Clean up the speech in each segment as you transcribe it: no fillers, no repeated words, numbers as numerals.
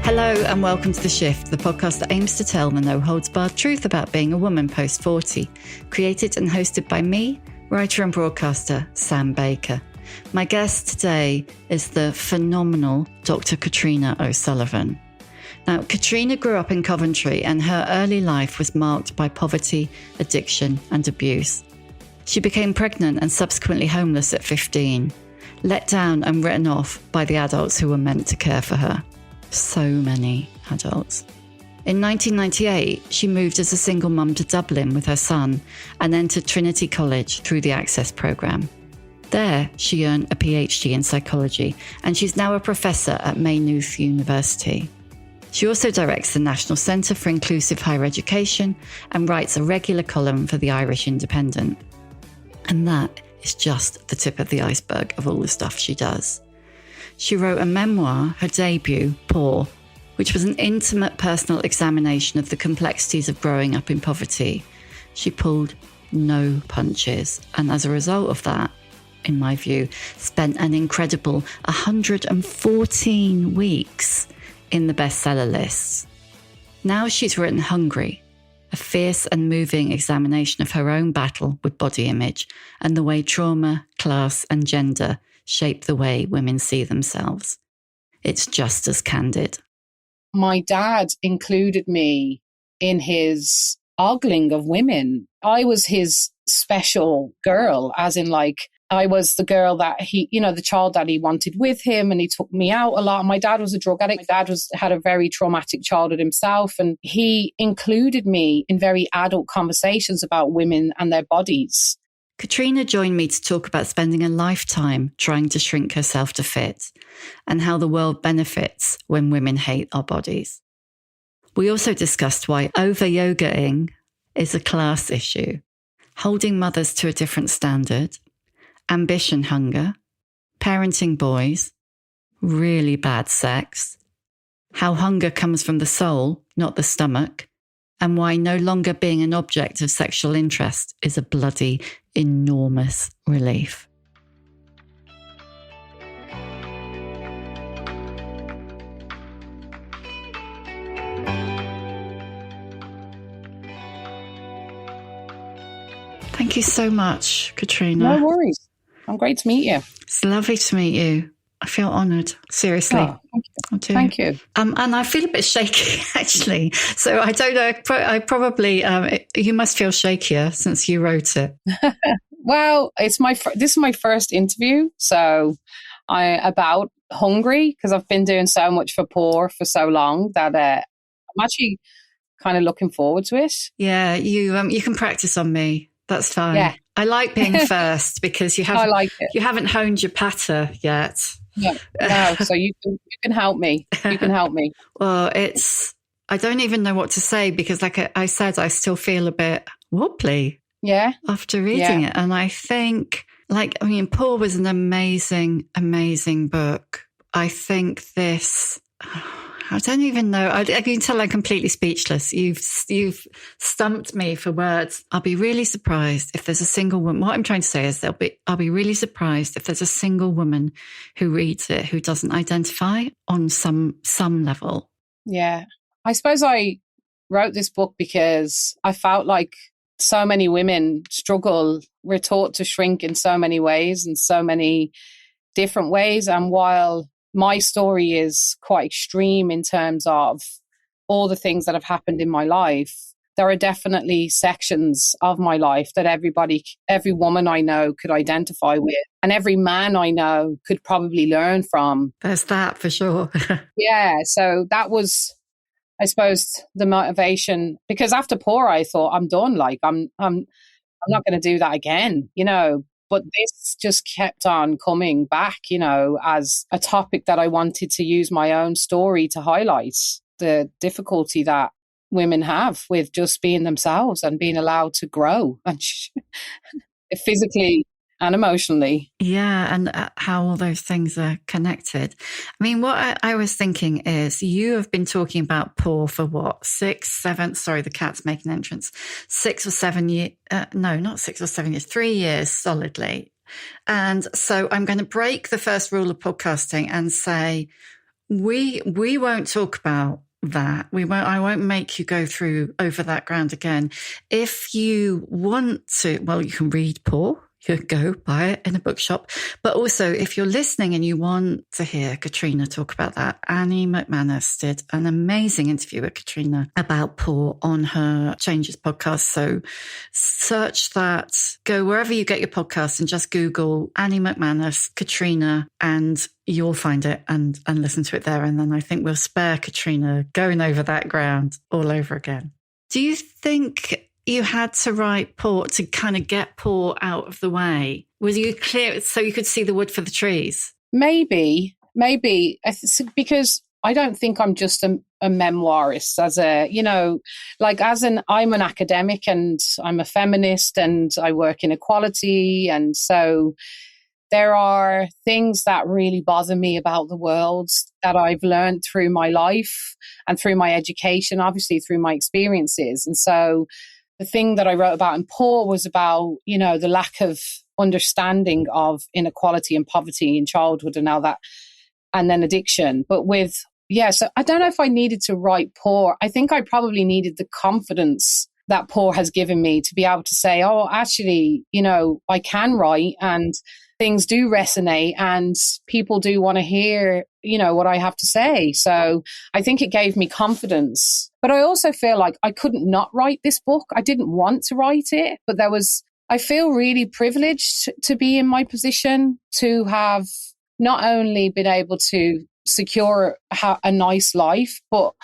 Hello and welcome to The Shift, the podcast that aims to tell the no-holds-barred truth about being a woman post-40. Created and hosted by me, writer and broadcaster Sam Baker. My guest today is the phenomenal Dr Katriona O'Sullivan. Now, Katriona grew up in Coventry and her early life was marked by poverty, addiction and abuse. She became pregnant and subsequently homeless at 15, let down and written off by the adults who were meant to care for her. So many adults. In 1998, she moved as a single mum to Dublin with her son and entered Trinity College through the Access programme. There, she earned a PhD in psychology and she's now a professor at Maynooth University. She also directs the National Centre for Inclusive Higher Education and writes a regular column for the Irish Independent. And that is just the tip of the iceberg of all the stuff she does. She wrote a memoir, her debut, Poor, which was an intimate personal examination of the complexities of growing up in poverty. She pulled no punches, and as a result of that, in my view, spent an incredible 114 weeks in the bestseller lists. Now she's written Hungry, a fierce and moving examination of her own battle with body image and the way trauma, class, and gender shape the way women see themselves. It's just as candid. My dad included me in his ogling of women. I was his special girl, as in I was the girl that he, the child that he wanted with him, and he took me out a lot. My dad was a drug addict. My dad had a very traumatic childhood himself, and he included me in very adult conversations about women and their bodies. Katriona joined me to talk about spending a lifetime trying to shrink herself to fit and how the world benefits when women hate our bodies. We also discussed why over-yogaing is a class issue, holding mothers to a different standard, ambition hunger, parenting boys, really bad sex, how hunger comes from the soul, not the stomach, and why no longer being an object of sexual interest is a bloody enormous relief. Thank you so much, Katriona. No worries. I'm great to meet you. It's lovely to meet you. I feel honoured, seriously. Oh, thank you. I do. Thank you. And I feel a bit shaky, actually. So I don't know. I probably, you must feel shakier since you wrote it. Well, this is my first interview. So about Hungry, because I've been doing so much for Poor for so long that I'm actually kind of looking forward to it. Yeah, you can practice on me. That's fine. Yeah. I like being first because you haven't honed your patter yet. No, so you can help me. You can help me. Well, I don't even know what to say because like I said, I still feel a bit wobbly. Yeah. After reading it. And I think Poor was an amazing, amazing book. I think this, I don't even know. I can tell I'm completely speechless. You've stumped me for words. I'll be really surprised if there's a single woman. What I'm trying to say is I'll be really surprised if there's a single woman who reads it who doesn't identify on some level. Yeah. I suppose I wrote this book because I felt like so many women struggle. We're taught to shrink in so many ways and so many different ways. And while my story is quite extreme in terms of all the things that have happened in my life, there are definitely sections of my life that every woman I know could identify with, and every man I know could probably learn from. There's that for sure. Yeah. So that was, I suppose, the motivation, because after Poor, I thought I'm done. I'm not going to do that again, But this just kept on coming back, as a topic that I wanted to use my own story to highlight the difficulty that women have with just being themselves and being allowed to grow and physically and emotionally. Yeah, and how all those things are connected. I mean, what I was thinking is you have been talking about Poor for what, 6, 7, sorry, the cat's making an entrance, 6 or 7 years, no, not 6 or 7 years, 3 years solidly. And so I'm going to break the first rule of podcasting and say, We won't talk about that. I won't make you go over that ground again. If you want to, well, you can read Poor. You can go buy it in a bookshop. But also, if you're listening and you want to hear Katriona talk about that, Annie McManus did an amazing interview with Katriona about Poor on her Changes podcast. So search that, go wherever you get your podcasts and just Google Annie McManus, Katriona, and you'll find it and listen to it there. And then I think we'll spare Katriona going over that ground all over again. Do you think you had to write Poor to kind of get Poor out of the way? Was you clear so you could see the wood for the trees? Maybe. Because I don't think I'm just a memoirist I'm an academic and I'm a feminist and I work in equality. And so there are things that really bother me about the world that I've learned through my life and through my education, obviously through my experiences. And so the thing that I wrote about in Poor was about, the lack of understanding of inequality and poverty in childhood and all that, and then addiction. But so I don't know if I needed to write Poor. I think I probably needed the confidence that Poor has given me to be able to say, oh, actually, I can write and things do resonate and people do want to hear, what I have to say. So I think it gave me confidence. But I also feel like I couldn't not write this book. I didn't want to write it, but I feel really privileged to be in my position to have not only been able to secure a nice life, but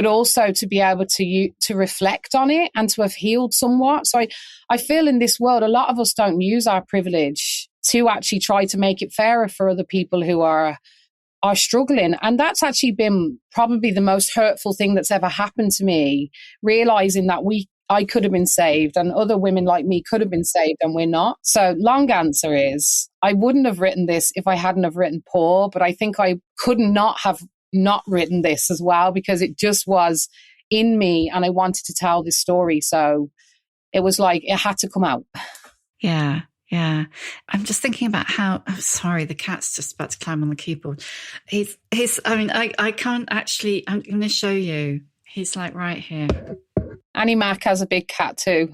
also to be able to reflect on it and to have healed somewhat. So I feel in this world, a lot of us don't use our privilege to actually try to make it fairer for other people who are struggling. And that's actually been probably the most hurtful thing that's ever happened to me, realizing that I could have been saved and other women like me could have been saved and we're not. So long answer is I wouldn't have written this if I hadn't have written Poor, but I think I could not have not written this as well because it just was in me and I wanted to tell this story. So it was like it had to come out. Yeah. Yeah. I'm just thinking about sorry, the cat's just about to climb on the keyboard. I can't actually, I'm going to show you. He's like right here. Annie Mac has a big cat too.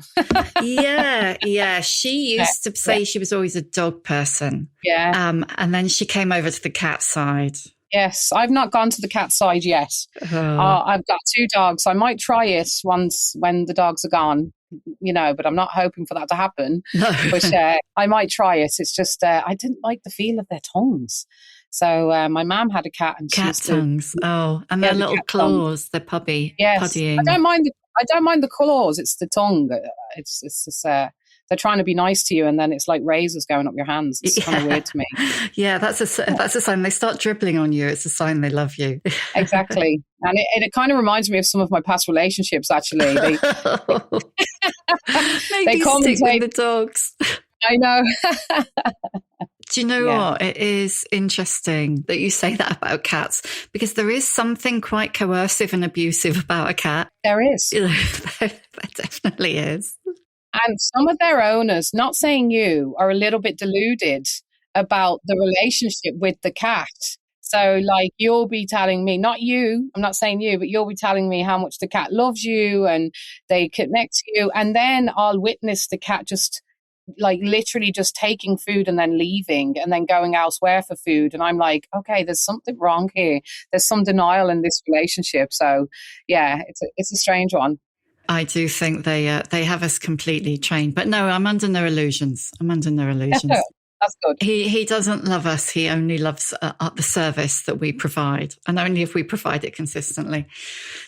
Yeah. She used to say she was always a dog person. Yeah. And then she came over to the cat side. Yes, I've not gone to the cat side yet. Oh. I've got 2 dogs. I might try it once when the dogs are gone, but I'm not hoping for that to happen. No. But I might try it. It's just I didn't like the feel of their tongues. So my mum had a cat and cat tongues. And their little claws, their puppy. Yes, puddying. I don't mind the claws. It's the tongue. It's just they're trying to be nice to you, and then it's like razors going up your hands. It's kind of weird to me. Yeah, that's a sign. They start dribbling on you. It's a sign they love you. Exactly, and it kind of reminds me of some of my past relationships. Actually, they come stick with the dogs. I know. Do you know what? It is interesting that you say that about cats because there is something quite coercive and abusive about a cat. There is. There definitely is. And some of their owners, not saying you, are a little bit deluded about the relationship with the cat. So like you'll be telling me, not you, I'm not saying you, but you'll be telling me how much the cat loves you and they connect to you. And then I'll witness the cat just like literally just taking food and then leaving and then going elsewhere for food. And I'm like, okay, there's something wrong here. There's some denial in this relationship. So yeah, it's a strange one. I do think they have us completely trained, but no, I'm under no illusions. That's good. He doesn't love us. He only loves the service that we provide, and only if we provide it consistently.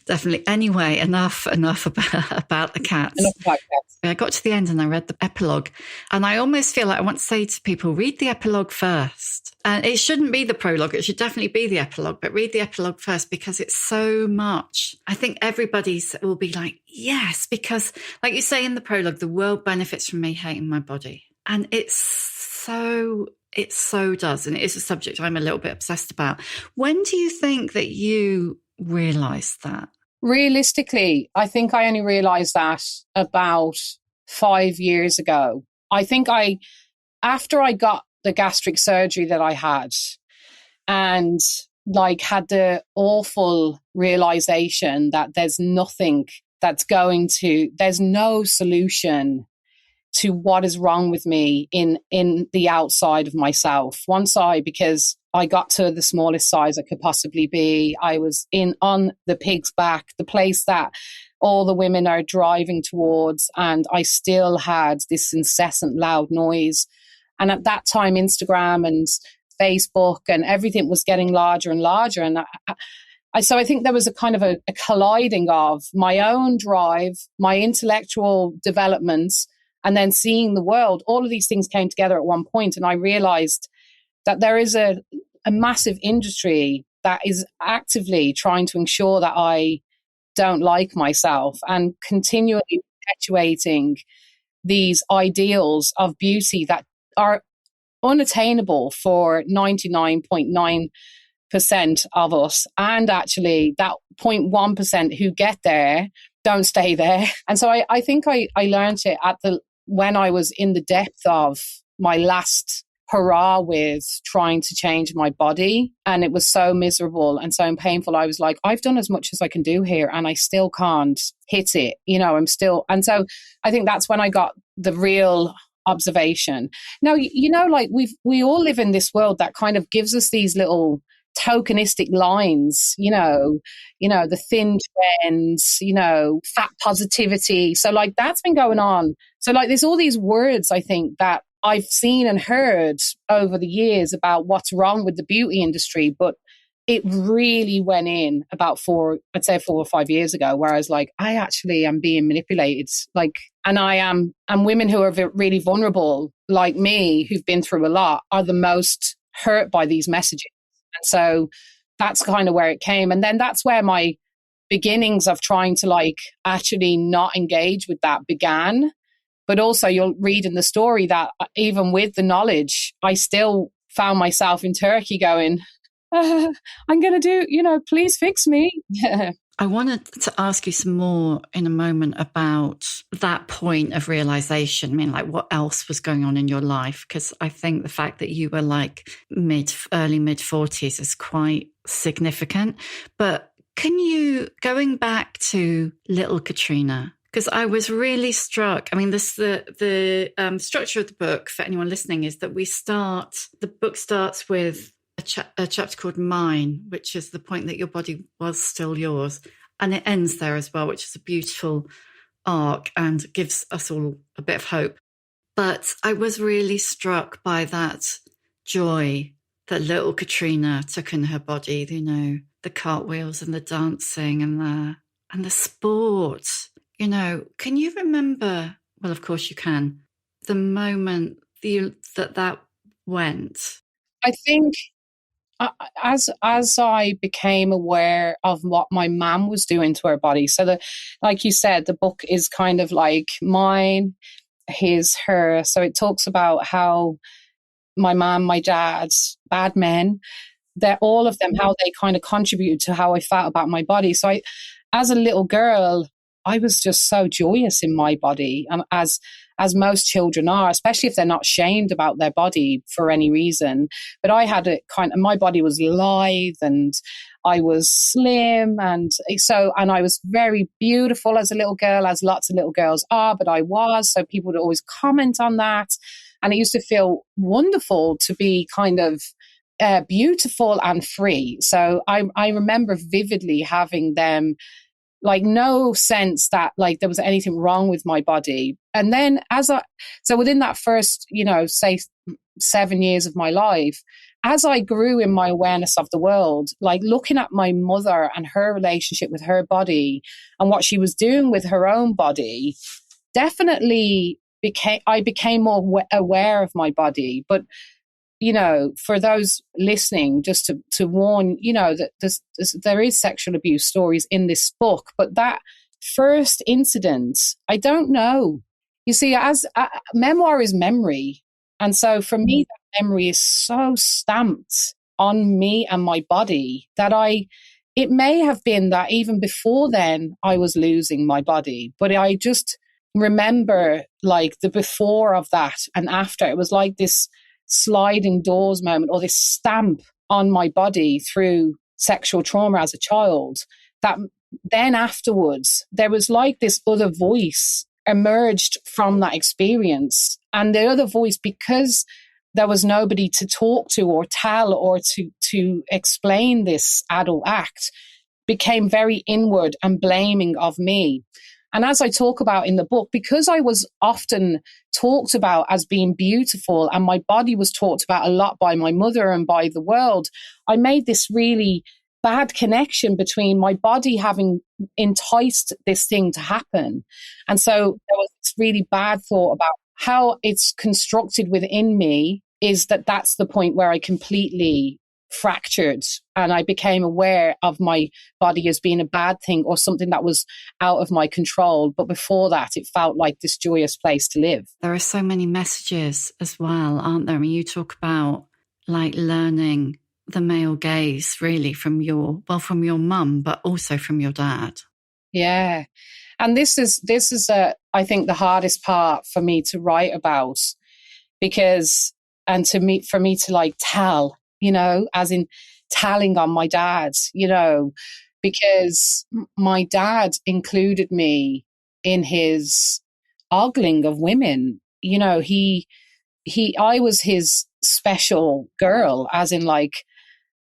Definitely. Anyway, enough about the cats. Enough about cats. I got to the end and I read the epilogue, and I almost feel like I want to say to people, read the epilogue first. And it shouldn't be the prologue. It should definitely be the epilogue, but read the epilogue first because it's so much. I think everybody will be like, yes, because like you say in the prologue, the world benefits from me hating my body. And it so does. And it is a subject I'm a little bit obsessed about. When do you think that you realised that? Realistically, I think I only realised that about 5 years ago. I think after I got the gastric surgery that I had, and like had the awful realization that there's nothing there's no solution to what is wrong with me in the outside of myself. Because I got to the smallest size I could possibly be. I was on the pig's back, the place that all the women are driving towards, and I still had this incessant loud noise. And at that time, Instagram and Facebook and everything was getting larger and larger. And so I think there was a kind of a colliding of my own drive, my intellectual developments, and then seeing the world. All of these things came together at one point, and I realized that there is a massive industry that is actively trying to ensure that I don't like myself and continually perpetuating these ideals of beauty that are unattainable for 99.9% of us. And actually that 0.1% who get there don't stay there. And so I think I learned it when I was in the depth of my last hurrah with trying to change my body, and it was so miserable and so painful. I was like, I've done as much as I can do here and I still can't hit it, and so I think that's when I got the real observation. Now, like we all live in this world that kind of gives us these little tokenistic lines, the thin trends, fat positivity. So like that's been going on. So like there's all these words, I think, that I've seen and heard over the years about what's wrong with the beauty industry, but it really went in about 4 or 5 years ago, where I was like, I actually am being manipulated. And women who are really vulnerable, like me, who've been through a lot, are the most hurt by these messages. And so that's kind of where it came. And then that's where my beginnings of trying to actually not engage with that began. But also you'll read in the story that even with the knowledge, I still found myself in Turkey going, I'm going to do, please fix me. I wanted to ask you some more in a moment about that point of realization. I mean, what else was going on in your life? Because I think the fact that you were early mid 40s is quite significant. But can you, going back to little Katrina, because I was really struck. I mean, the structure of the book, for anyone listening, is that the book starts with a chapter called Mine, which is the point that your body was still yours. And it ends there as well, which is a beautiful arc and gives us all a bit of hope. But I was really struck by that joy that little Katrina took in her body, the cartwheels and the dancing and the sport. Can you remember, well, of course you can, the moment that went? I think as I became aware of what my mum was doing to her body, so like you said, the book is kind of like mine, his, her. So it talks about how my mum, my dad, bad men, they're all of them, how they kind of contributed to how I felt about my body. So as a little girl, I was just so joyous in my body, as most children are, especially if they're not shamed about their body for any reason. But I had my body was lithe and I was slim, and I was very beautiful as a little girl, as lots of little girls are, but I was. So people would always comment on that. And it used to feel wonderful to be kind of beautiful and free. So I remember vividly having them, no sense that there was anything wrong with my body. And then so within that first, say 7 years of my life, as I grew in my awareness of the world, looking at my mother and her relationship with her body and what she was doing with her own body, definitely I became more aware of my body. But for those listening, just to warn, that there is sexual abuse stories in this book, but that first incident, I don't know. You see, as memoir is memory. And so for me, that memory is so stamped on me and my body that it may have been that even before then I was losing my body, but I just remember the before of that and after. It was like this sliding doors moment, or this stamp on my body through sexual trauma as a child, that then afterwards, there was like this other voice emerged from that experience. And the other voice, because there was nobody to talk to or tell or to explain this adult act, became very inward and blaming of me. And as I talk about in the book, because I was often talked about as being beautiful and my body was talked about a lot by my mother and by the world, I made this really bad connection between my body having enticed this thing to happen. And so there was this really bad thought about how it's constructed within me, is that that's the point where I completely fractured and I became aware of my body as being a bad thing or something that was out of my control. But before that, it felt like this joyous place to live. There are so many messages as well, aren't there? I mean, you talk about like learning the male gaze really from your mum, but also from your dad. Yeah. And this is I think the hardest part for me to write about, because, and for me to like tell, as in telling on my dad, because my dad included me in his ogling of women. I was his special girl, as in like,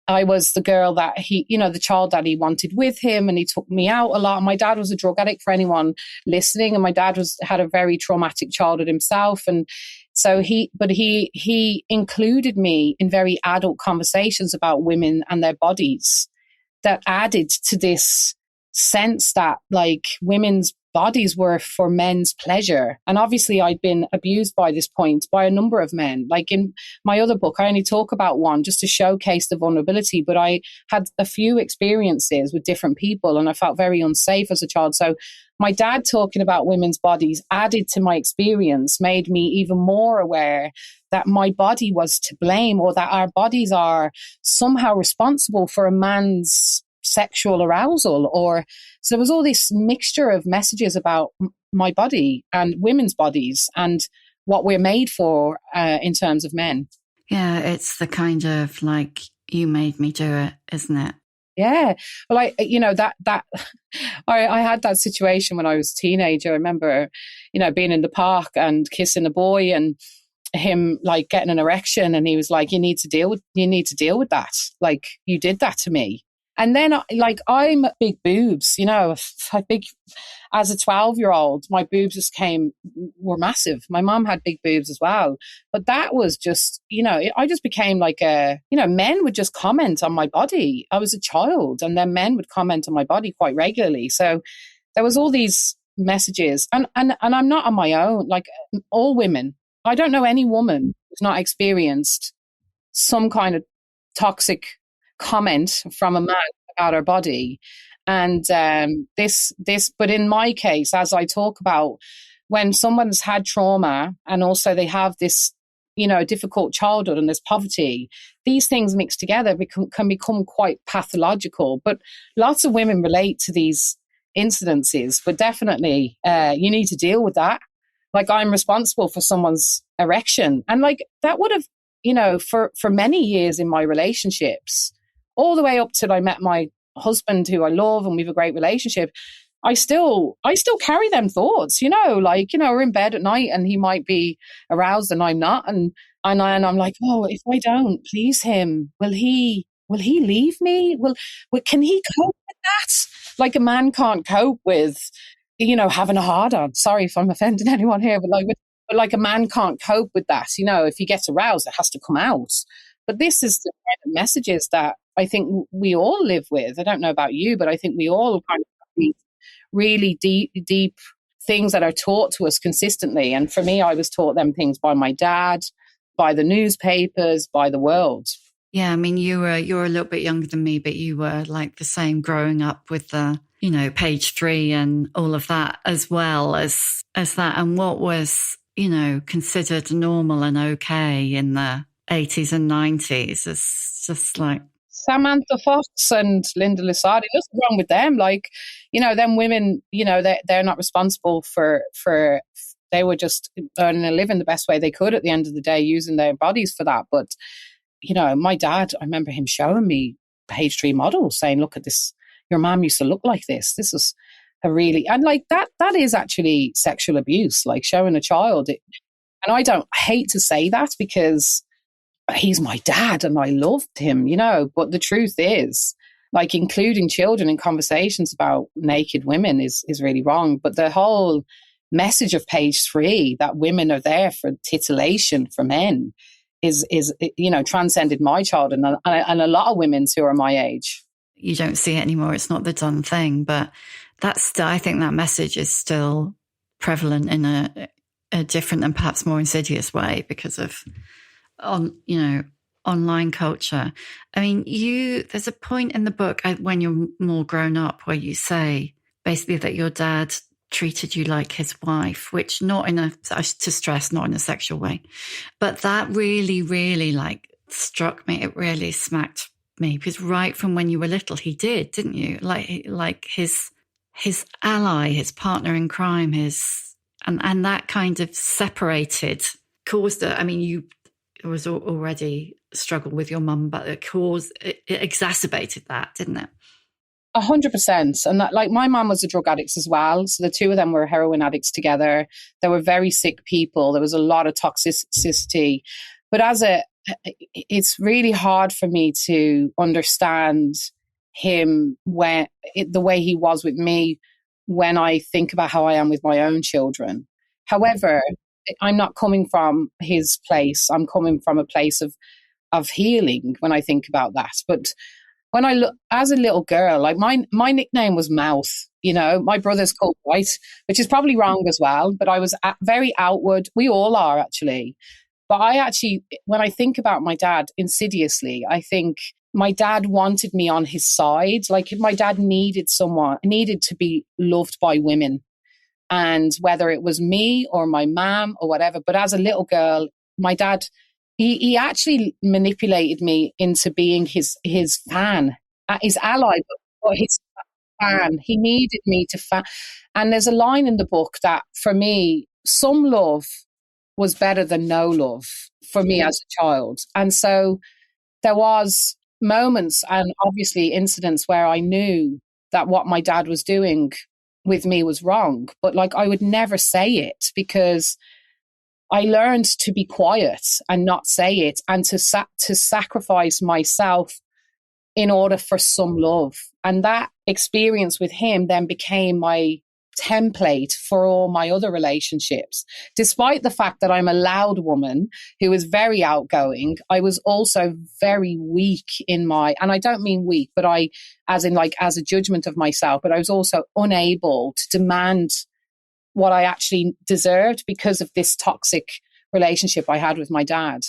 I was the girl that the child that he wanted with him, and he took me out a lot. My dad was a drug addict, for anyone listening, and my dad had a very traumatic childhood himself, and so he included me in very adult conversations about women and their bodies that added to this sense that like women's bodies were for men's pleasure. And obviously I'd been abused by this point by a number of men. Like in my other book, I only talk about one just to showcase the vulnerability, but I had a few experiences with different people and I felt very unsafe as a child. So my dad talking about women's bodies added to my experience, made me even more aware that my body was to blame, or that our bodies are somehow responsible for a man's sexual arousal. So there was all this mixture of messages about my body and women's bodies and what we're made for in terms of men. Yeah, it's the kind of like, you made me do it, isn't it? Yeah. Well, I had that situation when I was a teenager. I remember, being in the park and kissing a boy and him like getting an erection, and he was like, you need to deal with that. Like, you did that to me. And then I'm big boobs, big, as a 12-year-old, my boobs were massive. My mom had big boobs as well. But that was just, I just became like men would just comment on my body. I was a child, and then men would comment on my body quite regularly. So there was all these messages, and I'm not on my own. Like all women, I don't know any woman who's not experienced some kind of toxic comment from a man about her body. And but in my case, as I talk about, when someone's had trauma and also they have this, difficult childhood and there's poverty, these things mixed together can become quite pathological. But lots of women relate to these incidences, but definitely you need to deal with that. Like, I'm responsible for someone's erection. And like that would have, for many years in my relationships, all the way up till I met my husband, who I love and we have a great relationship, I still carry them thoughts, we're in bed at night and he might be aroused and I'm not. And I'm like, oh, if I don't please him, will he leave me? Can he cope with that? Like a man can't cope with, having a hard on. Sorry if I'm offending anyone here, but like a man can't cope with that. If he gets aroused, it has to come out. But this is the kind of messages that I think we all live with. I don't know about you, but I think we all kind of have these really deep things that are taught to us consistently. And for me, I was taught them things by my dad, by the newspapers, by the world. Yeah, I mean, you're a little bit younger than me, but you were like the same, growing up with the, page 3 and all of that, as well as that. And what was, considered normal and okay in the 80s and 90s. It's just like Samantha Fox and Linda Lusardi. What's wrong with them? Like, them women, they're not responsible for. They were just earning a living the best way they could at the end of the day, using their bodies for that. But my dad, I remember him showing me page 3 models saying, look at this, your mom used to look like this. This is and like that is actually sexual abuse, like showing a child it. And I hate to say that because he's my dad and I loved him, but the truth is, like, including children in conversations about naked women is really wrong. But the whole message of page 3, that women are there for titillation for men, is transcended my childhood and a lot of women who are my age. You don't see it anymore. It's not the done thing, but I think that message is still prevalent in a different and perhaps more insidious way because of online culture. I mean, there's a point in the book when you're more grown up where you say basically that your dad treated you like his wife, which not in a sexual way, but that really, really like struck me. It really smacked me because right from when you were little, he did, didn't you? Like his ally, his partner in crime, and that kind of separated caused it. I mean, it was already a struggle with your mum, but it exacerbated that, didn't it? 100%. And that, like, my mum was a drug addict as well. So the two of them were heroin addicts together. They were very sick people. There was a lot of toxicity. But it's really hard for me to understand him the way he was with me when I think about how I am with my own children. However, I'm not coming from his place. I'm coming from a place of healing when I think about that. But when I look as a little girl, like my nickname was Mouth. My brother's called White, which is probably wrong as well. But I was very outward. We all are actually. But when I think about my dad insidiously, I think my dad wanted me on his side. Like, my dad needed to be loved by women. And whether it was me or my mom or whatever, but as a little girl, my dad, he actually manipulated me into being his fan, his ally, but his fan. He needed me to fan. And there's a line in the book that, for me, some love was better than no love for me as a child. And so there was moments and obviously incidents where I knew that what my dad was doing with me was wrong, but like, I would never say it because I learned to be quiet and not say it, and to sacrifice myself in order for some love. And that experience with him then became my template for all my other relationships. Despite the fact that I'm a loud woman who is very outgoing, I was also very weak and I don't mean weak, but as a judgment of myself, but I was also unable to demand what I actually deserved because of this toxic relationship I had with my dad.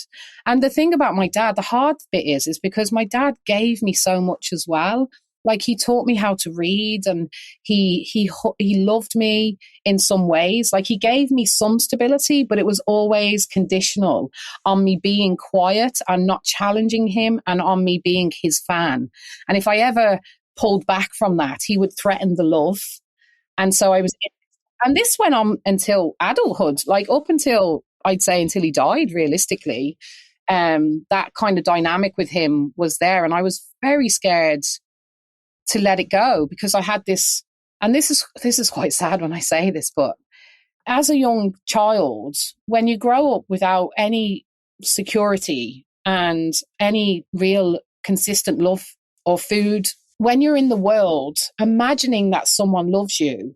And the thing about my dad, the hard bit is because my dad gave me so much as well. Like, he taught me how to read, and he loved me in some ways. Like, he gave me some stability, but it was always conditional on me being quiet and not challenging him, and on me being his fan. And if I ever pulled back from that, he would threaten the love. And so and this went on until adulthood, like up until, I'd say, until he died, realistically. That kind of dynamic with him was there. And I was very scared to let it go because I had this, and this is quite sad when I say this, but as a young child, when you grow up without any security and any real consistent love or food, when you're in the world, imagining that someone loves you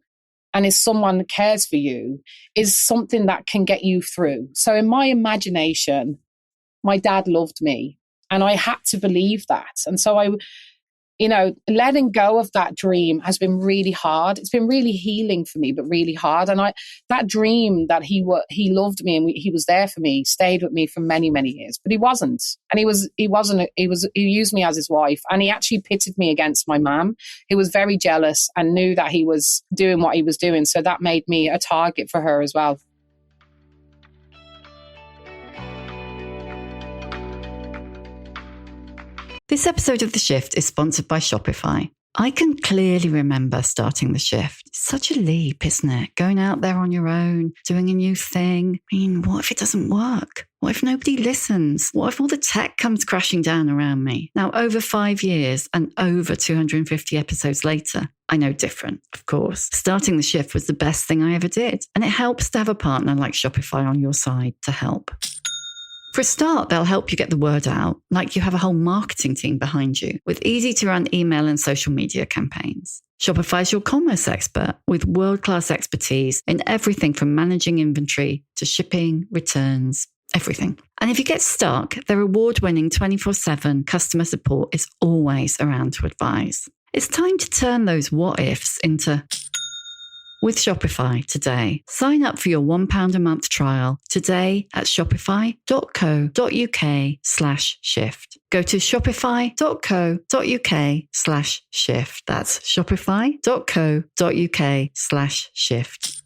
and is someone cares for you is something that can get you through. So in my imagination, my dad loved me, and I had to believe that. And so letting go of that dream has been really hard. It's been really healing for me, but really hard. And that dream that he loved me and he was there for me stayed with me for many, many years. But he wasn't, and he used me as his wife, and he actually pitted me against my mum, who was very jealous and knew that he was doing what he was doing. So that made me a target for her as well. This episode of The Shift is sponsored by Shopify. I can clearly remember starting The Shift. It's such a leap, isn't it? Going out there on your own, doing a new thing. I mean, what if it doesn't work? What if nobody listens? What if all the tech comes crashing down around me? Now, over 5 years and over 250 episodes later, I know different, of course. Starting the shift was the best thing I ever did. And it helps to have a partner like Shopify on your side to help. For a start, they'll help you get the word out, like you have a whole marketing team behind you, with easy-to-run email and social media campaigns. Shopify's your commerce expert with world-class expertise in everything from managing inventory to shipping, returns, everything. And if you get stuck, their award-winning 24/7 customer support is always around to advise. It's time to turn those what-ifs into... With Shopify today. Sign up for your £1 a month trial today at shopify.co.uk/shift. Go to shopify.co.uk/shift. That's shopify.co.uk/shift.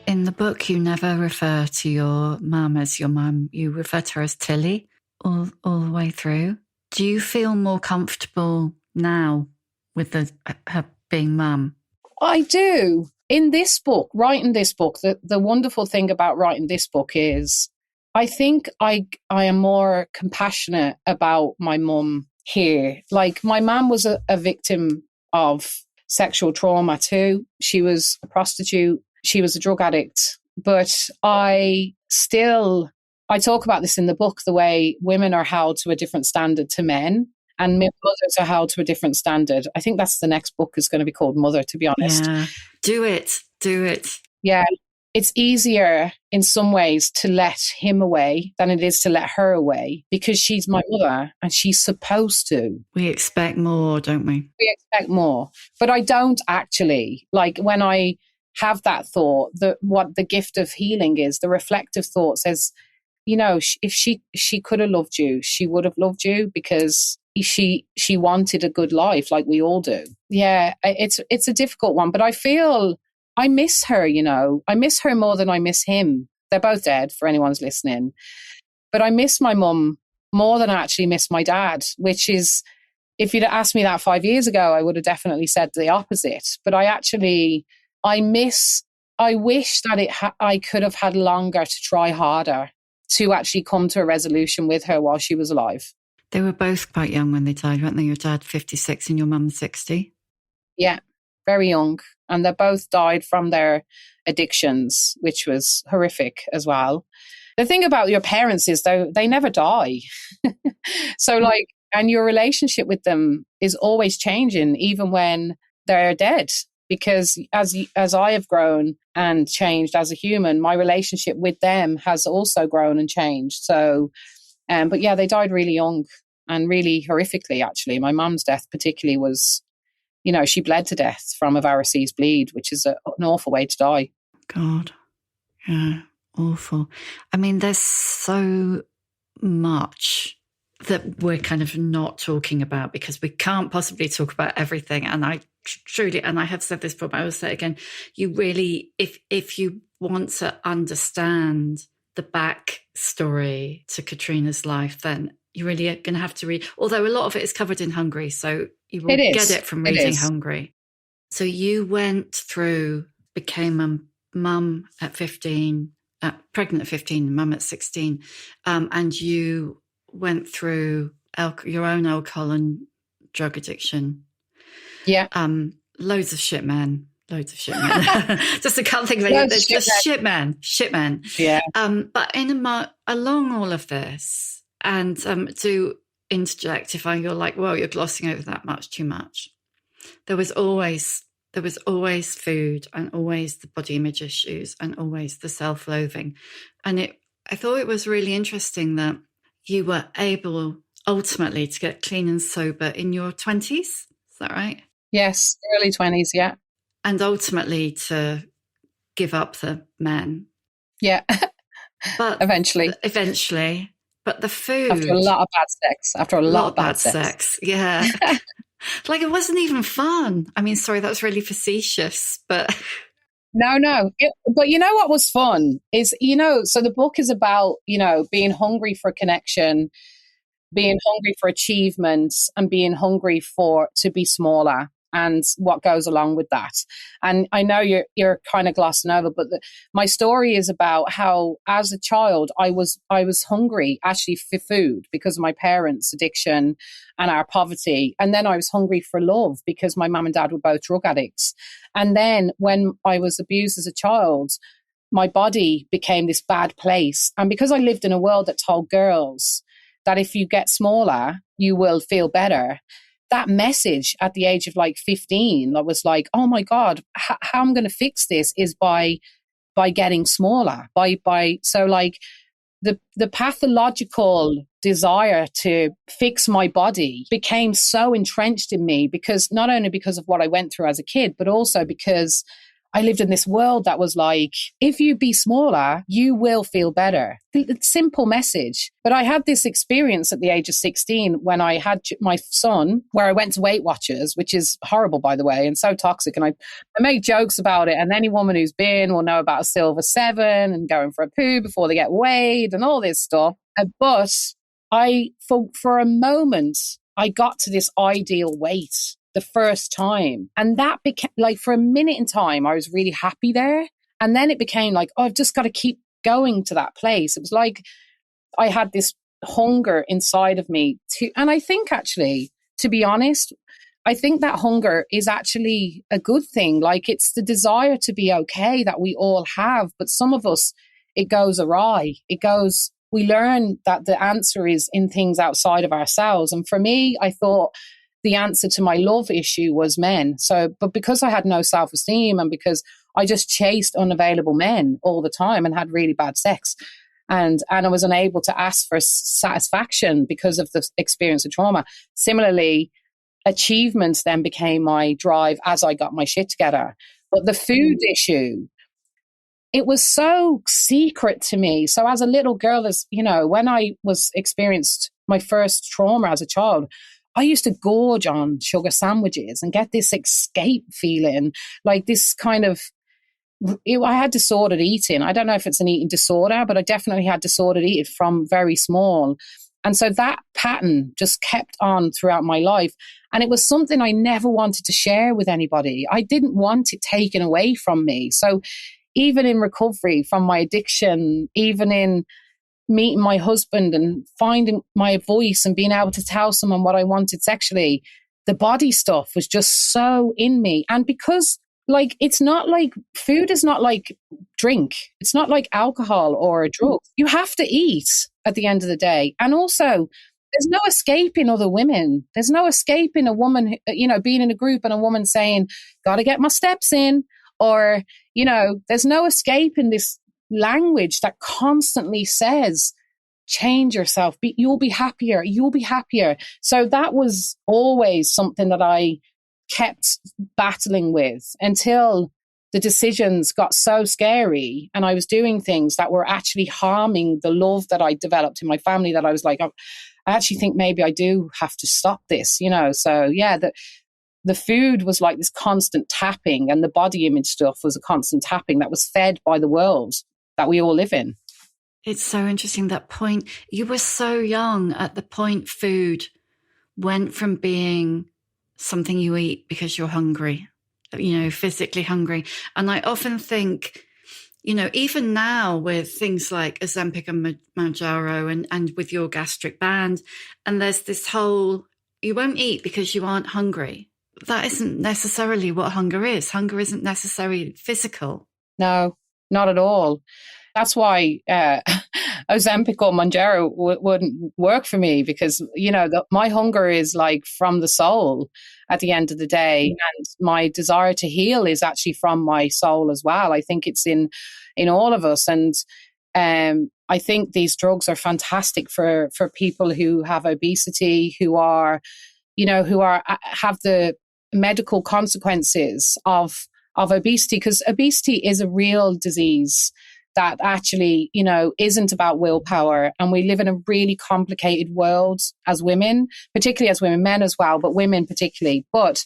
In the book, you never refer to your mum as your mum. You refer to her as Tilly. All the way through. Do you feel more comfortable now with her being mum? I do. In this book, writing this book, the wonderful thing about writing this book is I think I am more compassionate about my mum here. Like, my mum was a victim of sexual trauma too. She was a prostitute. She was a drug addict. But I talk about this in the book, the way women are held to a different standard to men and mothers are held to a different standard. I think that's the next book is going to be called Mother, to be honest. Yeah. Do it. Yeah. It's easier in some ways to let him away than it is to let her away because she's my mother and she's supposed to. We expect more, don't we? We expect more. But I don't actually. Like, when I have that thought, what the gift of healing is, the reflective thought says, you know, if she could have loved you, she would have loved you because she wanted a good life like we all do. Yeah, it's a difficult one, but I feel I miss her, you know. I miss her more than I miss him. They're both dead for anyone's listening. But I miss my mum more than I actually miss my dad, which is, if you'd asked me that 5 years ago, I would have definitely said the opposite. But I wish that I could have had longer to try harder to actually come to a resolution with her while she was alive. They were both quite young when they died, weren't they? Your dad 56 and your mum 60. Yeah, very young. And they both died from their addictions, which was horrific as well. The thing about your parents is they never die. So like, and your relationship with them is always changing, even when they're dead. Because as I have grown and changed as a human, my relationship with them has also grown and changed. So, but yeah, they died really young and really horrifically, actually. My mum's death particularly was, you know, she bled to death from a varices bleed, which is an awful way to die. God, yeah, awful. I mean, there's so much that we're kind of not talking about because we can't possibly talk about everything. And I truly, and I have said this before, but I will say it again, you really, if you want to understand the backstory to Katrina's life, then you really are going to have to read, although a lot of it is covered in Hungry, so you will get it from reading Hungry. So you went through, became a mum at 15, pregnant at 15, mum at 16, and you went through your own alcohol and drug addiction. Yeah. Loads of shit men. Just I can't think of it. It's just shit men. Yeah. But along all of this, and to interject if you're like, well, you're glossing over that much too much. There was always food and always the body image issues and always the self-loathing. And I thought it was really interesting that you were able ultimately to get clean and sober in your 20s. Is that right? Yes, early 20s, yeah. And ultimately to give up the men. Yeah, but eventually. But the food. After a lot of bad sex. Yeah. Like, it wasn't even fun. I mean, sorry, that was really facetious, but... No. But you know what was fun is, so the book is about, being hungry for connection, being hungry for achievements, and being hungry to be smaller. and what goes along with that. And I know you're kind of glossing over, but my story is about how as a child I was hungry actually for food because of my parents' addiction and our poverty. And then I was hungry for love because my mum and dad were both drug addicts. And then when I was abused as a child, my body became this bad place. And because I lived in a world that told girls that if you get smaller, you will feel better, that message at the age of like 15, I was like, oh my God, how I'm going to fix this is by getting smaller, so like the pathological desire to fix my body became so entrenched in me, because not only because of what I went through as a kid, but also because I lived in this world that was like, if you be smaller, you will feel better. Simple message. But I had this experience at the age of 16 when I had my son, where I went to Weight Watchers, which is horrible, by the way, and so toxic. And I make jokes about it. And any woman who's been will know about a silver 7 and going for a poo before they get weighed and all this stuff. But for a moment, I got to this ideal weight the first time. And that became like, for a minute in time, I was really happy there. And then it became like, oh, I've just got to keep going to that place. It was like I had this hunger inside of me and I think actually, to be honest, I think that hunger is actually a good thing. Like, it's the desire to be okay that we all have. But some of us, it goes awry. We learn that the answer is in things outside of ourselves. And for me, I thought the answer to my love issue was men. But because I had no self-esteem and because I just chased unavailable men all the time and had really bad sex, and I was unable to ask for satisfaction because of the experience of trauma. Similarly, achievements then became my drive as I got my shit together. But the food issue, it was so secret to me. So as a little girl, when I experienced my first trauma as a child, I used to gorge on sugar sandwiches and get this escape feeling, like this kind of, I had disordered eating. I don't know if it's an eating disorder, but I definitely had disordered eating from very small. And so that pattern just kept on throughout my life. And it was something I never wanted to share with anybody. I didn't want it taken away from me. So even in recovery from my addiction, even in meeting my husband and finding my voice and being able to tell someone what I wanted sexually, the body stuff was just so in me. And because it's not like food is not like drink. It's not like alcohol or a drug. You have to eat at the end of the day. And also, there's no escaping other women. There's no escaping a woman, being in a group and a woman saying, got to get my steps in. Or, there's no escape in this language that constantly says, change yourself, you'll be happier. So that was always something that I kept battling with until the decisions got so scary and I was doing things that were actually harming the love that I developed in my family, that I was like, I actually think maybe I do have to stop this, So yeah, the food was like this constant tapping, and the body image stuff was a constant tapping that was fed by the world that we all live in. It's so interesting, that point. You were so young at the point food went from being something you eat because you're hungry, physically hungry. And I often think, even now with things like Ozempic and Mounjaro and with your gastric band, and there's this whole, you won't eat because you aren't hungry. That isn't necessarily what hunger is. Hunger isn't necessarily physical. No, not at all. That's why Ozempic or Mounjaro wouldn't work for me, because, my hunger is like from the soul at the end of the day. And my desire to heal is actually from my soul as well. I think it's in all of us. And I think these drugs are fantastic for people who have obesity, who have the medical consequences of obesity, because obesity is a real disease that actually, isn't about willpower. And we live in a really complicated world as women, particularly as women, men as well, but women particularly. But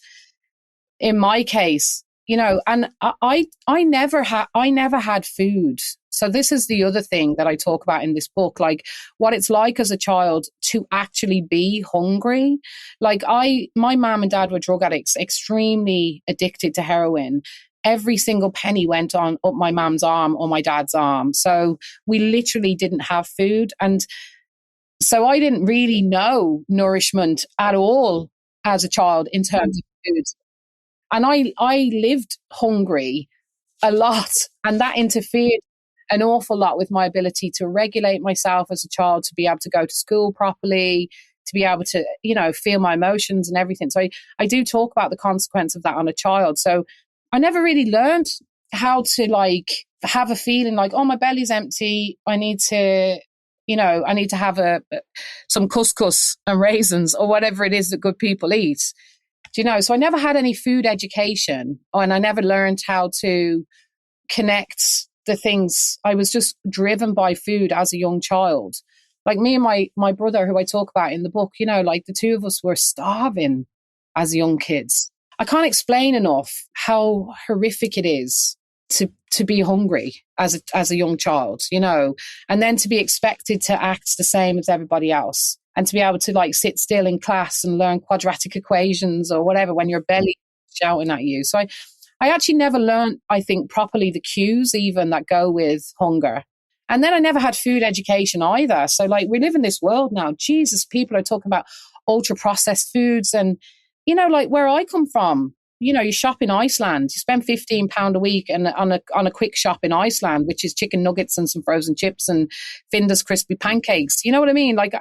in my case, and I never had food So this is the other thing that I talk about in this book, like what it's like as a child to actually be hungry. Like my mom and dad were drug addicts, extremely addicted to heroin. Every single penny went on up my mom's arm or my dad's arm. So we literally didn't have food. And so I didn't really know nourishment at all as a child in terms of food. And I lived hungry a lot, and that interfered an awful lot with my ability to regulate myself as a child, to be able to go to school properly, to be able to, feel my emotions and everything. So I do talk about the consequence of that on a child. So I never really learned how to like have a feeling like, oh, my belly's empty. I need to have some couscous and raisins or whatever it is that good people eat. So I never had any food education, and I never learned how to connect the things. I was just driven by food as a young child. Like me and my brother, who I talk about in the book, like the two of us were starving as young kids. I can't explain enough how horrific it is to be hungry as a young child, and then to be expected to act the same as everybody else, and to be able to like sit still in class and learn quadratic equations or whatever when your belly is shouting at you. So I actually never learned, I think, properly the cues even that go with hunger. And then I never had food education either. So like we live in this world now, Jesus, people are talking about ultra processed foods. And, like where I come from, you shop in Iceland, you spend £15 a week and on a quick shop in Iceland, which is chicken nuggets and some frozen chips and Finder's crispy pancakes. You know what I mean? Like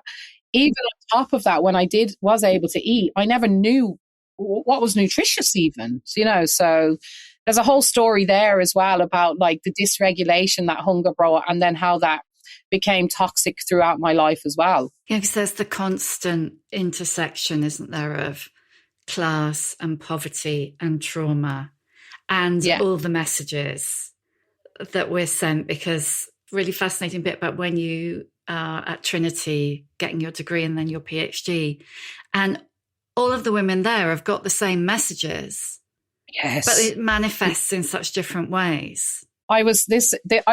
even on top of that, when I was able to eat, I never knew what was nutritious even, so there's a whole story there as well about like the dysregulation that hunger brought, and then how that became toxic throughout my life as well. Yeah, because there's the constant intersection, isn't there, of class and poverty and trauma and all the messages that we're sent. Because really fascinating bit about when you are at Trinity getting your degree and then your PhD, and all of the women there have got the same messages. Yes. But it manifests in such different ways. I was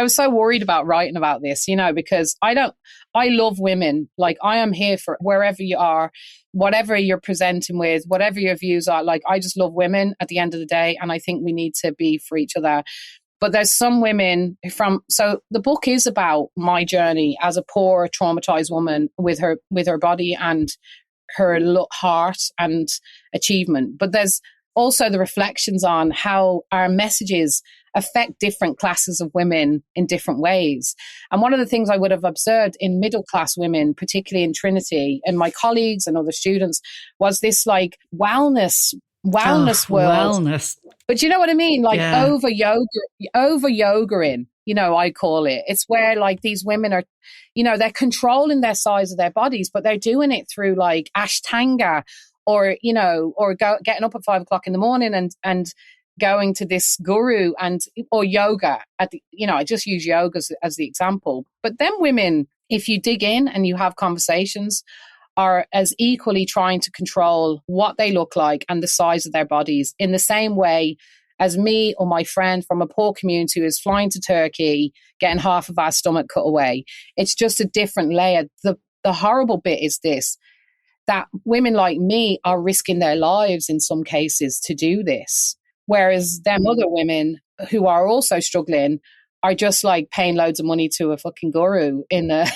so worried about writing about this, because I love women. Like I am here for wherever you are, whatever you're presenting with, whatever your views are. Like I just love women at the end of the day. And I think we need to be for each other. But there's some women so the book is about my journey as a poor, traumatized woman with her body and her heart and achievement. But there's also the reflections on how our messages affect different classes of women in different ways. And one of the things I would have observed in middle class women, particularly in Trinity, and my colleagues and other students, was this like wellness world. Wellness. But you know what I mean? Like over yogaing, I call it. It's where like these women are, they're controlling their size of their bodies, but they're doing it through like Ashtanga or getting up at 5 o'clock in the morning and going to this guru or yoga I just use yoga as the example. But then women, if you dig in and you have conversations, are as equally trying to control what they look like and the size of their bodies in the same way as me or my friend from a poor community who is flying to Turkey, getting half of our stomach cut away. It's just a different layer. The horrible bit is this, that women like me are risking their lives in some cases to do this. Whereas them other women who are also struggling are just like paying loads of money to a fucking guru in a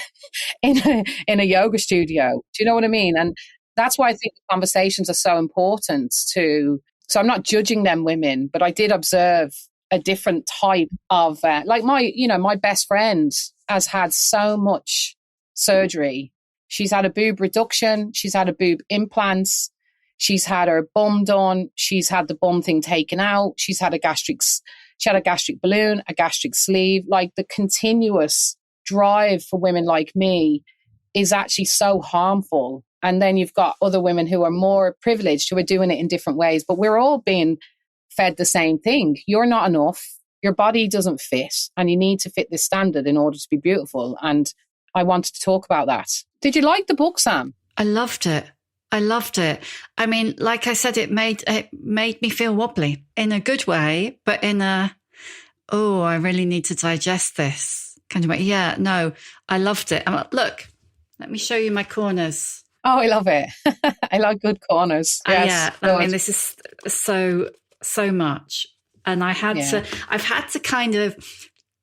yoga studio. Do you know what I mean? And that's why I think the conversations are so important so I'm not judging them women, but I did observe a different type of, like my best friend has had so much surgery. She's had a boob reduction. She's had a boob implants. She's had her bum done. She's had the bum thing taken out. She had a gastric balloon, a gastric sleeve. Like the continuous drive for women like me is actually so harmful. And then you've got other women who are more privileged, who are doing it in different ways. But we're all being fed the same thing. You're not enough. Your body doesn't fit. And you need to fit this standard in order to be beautiful. And I wanted to talk about that. Did you like the book, Sam? I loved it. I mean, like I said, it made me feel wobbly in a good way, but in I really need to digest this. Can you? Yeah, no, I loved it. Look, let me show you my corners. Oh, I love it. I like good corners. Yes. Yeah, I mean, this is so much. And I've had to kind of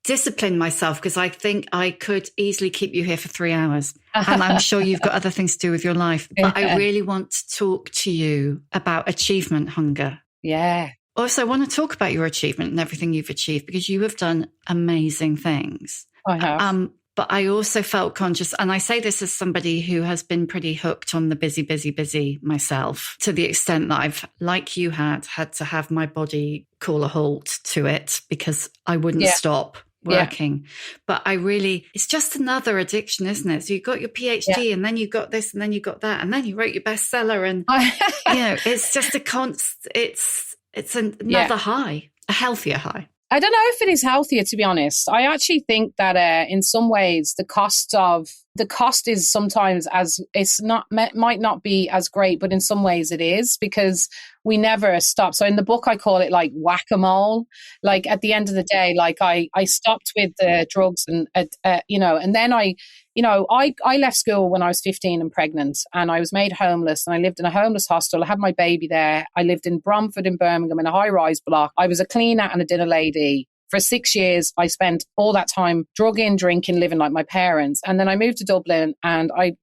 discipline myself because I think I could easily keep you here for 3 hours. And I'm sure you've got other things to do with your life. But I really want to talk to you about achievement hunger. Yeah. Also, I want to talk about your achievement and everything you've achieved because you have done amazing things. I have. But I also felt conscious, and I say this as somebody who has been pretty hooked on the busy myself, to the extent that I've, like you had to have my body call a halt to it because I wouldn't stop working. Yeah. But it's just another addiction, isn't it? So you got your PhD and then you got this and then you got that and then you wrote your bestseller and, it's just it's another high, a healthier high. I don't know if it is healthier, to be honest. I actually think that in some ways the cost is sometimes might not be as great, but in some ways it is because we never stop. So in the book, I call it like whack-a-mole. Like at the end of the day, like I stopped with the drugs and then I left school when I was 15 and pregnant and I was made homeless and I lived in a homeless hostel. I had my baby there. I lived in Bromford in Birmingham in a high-rise block. I was a cleaner and a dinner lady. For 6 years, I spent all that time drugging, drinking, living like my parents. And then I moved to Dublin and I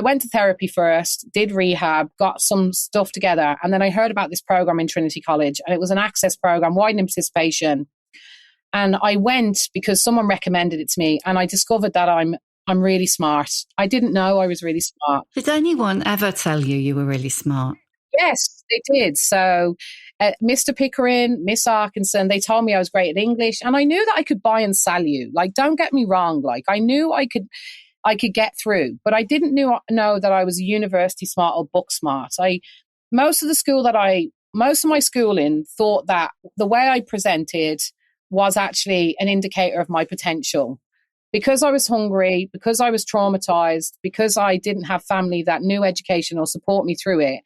went to therapy first, did rehab, got some stuff together. And then I heard about this program in Trinity College and it was an access program, widening participation. And I went because someone recommended it to me and I discovered that I'm really smart. I didn't know I was really smart. Did anyone ever tell you were really smart? Yes, they did. So Mr. Pickering, Miss Arkinson, they told me I was great at English and I knew that I could buy and sell you. Like, don't get me wrong. Like, I knew I could get through, but I didn't know that I was university smart or book smart. Most of my schooling thought that the way I presented was actually an indicator of my potential. Because I was hungry, because I was traumatized, because I didn't have family that knew education or support me through it,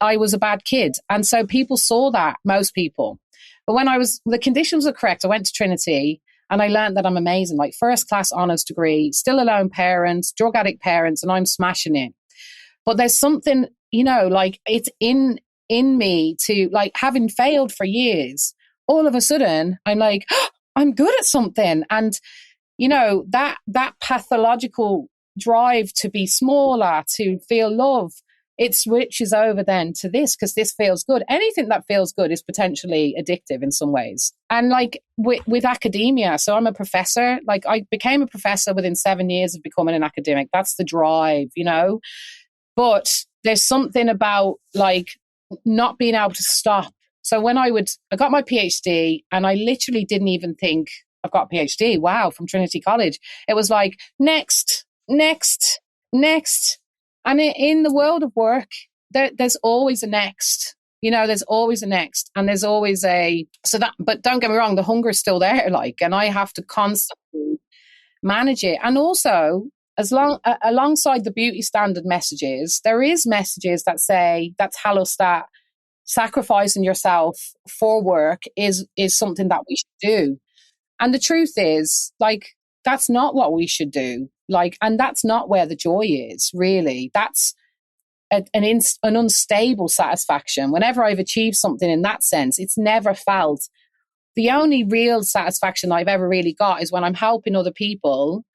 I was a bad kid. And so people saw that, most people. But when the conditions were correct, I went to Trinity and I learned that I'm amazing, like first class honours degree, still alone parents, drug addict parents, and I'm smashing it. But there's something, like it's in me to, like, having failed for years, all of a sudden I'm like, oh, I'm good at something. And, that pathological drive to be smaller, to feel love, it switches over then to this because this feels good. Anything that feels good is potentially addictive in some ways. And like with academia, so I'm a professor. Like I became a professor within 7 years of becoming an academic. That's the drive, But there's something about like not being able to stop. So when I got my PhD and I literally didn't even think I've got a PhD. Wow, from Trinity College. It was like next. And in the world of work, there's always a next. There's always a next, and there's always but don't get me wrong, the hunger is still there, and I have to constantly manage it. And also, alongside the beauty standard messages, there is messages that tell us that sacrificing yourself for work is something that we should do. And the truth is, like, that's not what we should do. Like, and that's not where the joy is, really. That's an unstable satisfaction. Whenever I've achieved something in that sense, it's never felt. The only real satisfaction I've ever really got is when I'm helping other people,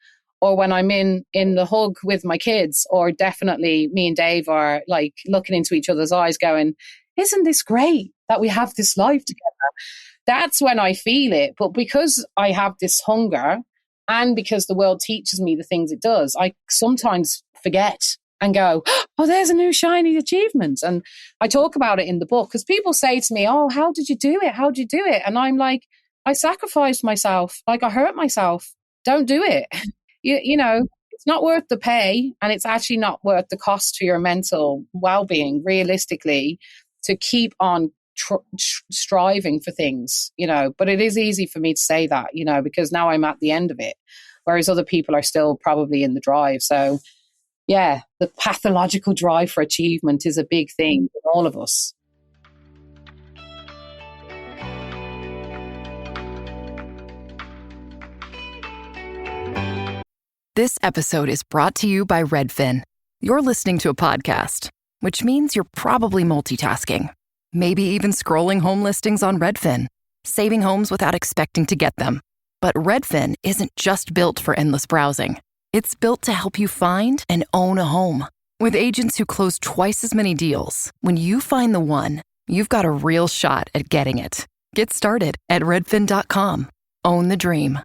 or when I'm in the hug with my kids, or definitely me and Dave are like looking into each other's eyes going, isn't this great that we have this life together? That's when I feel it. But because I have this hunger, and because the world teaches me the things it does, I sometimes forget and go, oh, there's a new shiny achievement. And I talk about it in the book because people say to me, oh, how did you do it? How did you do it? And I'm like, I sacrificed myself. Like, I hurt myself. Don't do it. It's not worth the pay, and it's actually not worth the cost to your mental well-being, realistically, to keep on striving for things, but it is easy for me to say that, because now I'm at the end of it, whereas other people are still probably in the drive. So yeah, the pathological drive for achievement is a big thing for all of us. This episode is brought to you by Redfin. You're listening to a podcast, which means you're probably multitasking. Maybe even scrolling home listings on Redfin, saving homes without expecting to get them. But Redfin isn't just built for endless browsing. It's built to help you find and own a home. With agents who close twice as many deals, when you find the one, you've got a real shot at getting it. Get started at redfin.com. Own the dream.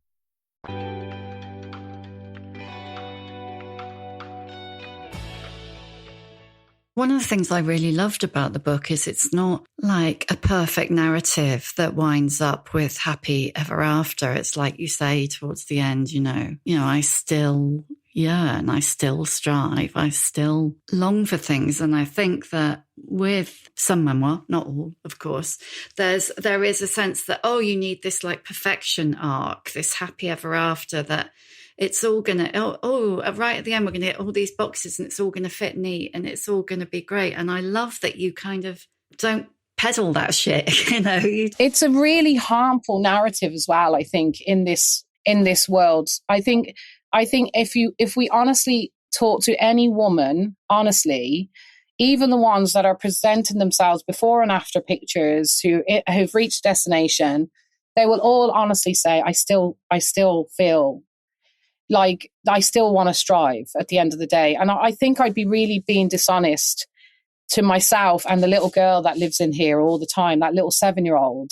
One of the things I really loved about the book is it's not like a perfect narrative that winds up with happy ever after. It's like you say towards the end, you know, I still yearn, I still strive, I still long for things. And I think that with some memoir, not all, of course, there is a sense that, you need this like perfection arc, this happy ever after, that it's all going to, right at the end, we're going to get all these boxes and it's all going to fit neat and it's all going to be great. And I love that you kind of don't peddle that shit, It's a really harmful narrative as well, I think, in this world. I think if we honestly talk to any woman, honestly, even the ones that are presenting themselves before and after pictures who've reached destination, they will all honestly say, I still feel like I still want to strive at the end of the day. And I think I'd be really being dishonest to myself and the little girl that lives in here all the time, that little 7-year-old,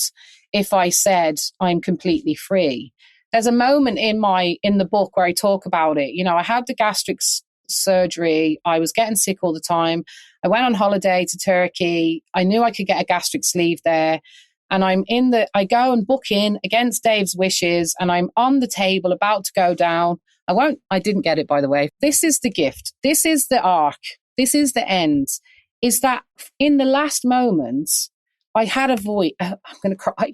if I said I'm completely free. There's a moment in the book where I talk about it. You know, I had the gastric surgery. I was getting sick all the time. I went on holiday to Turkey. I knew I could get a gastric sleeve there. And I go and book in against Dave's wishes, and I'm on the table about to go down. I didn't get it, by the way. This is the gift. This is the arc. This is the end. Is that in the last moments, I had a voice. I'm going to cry.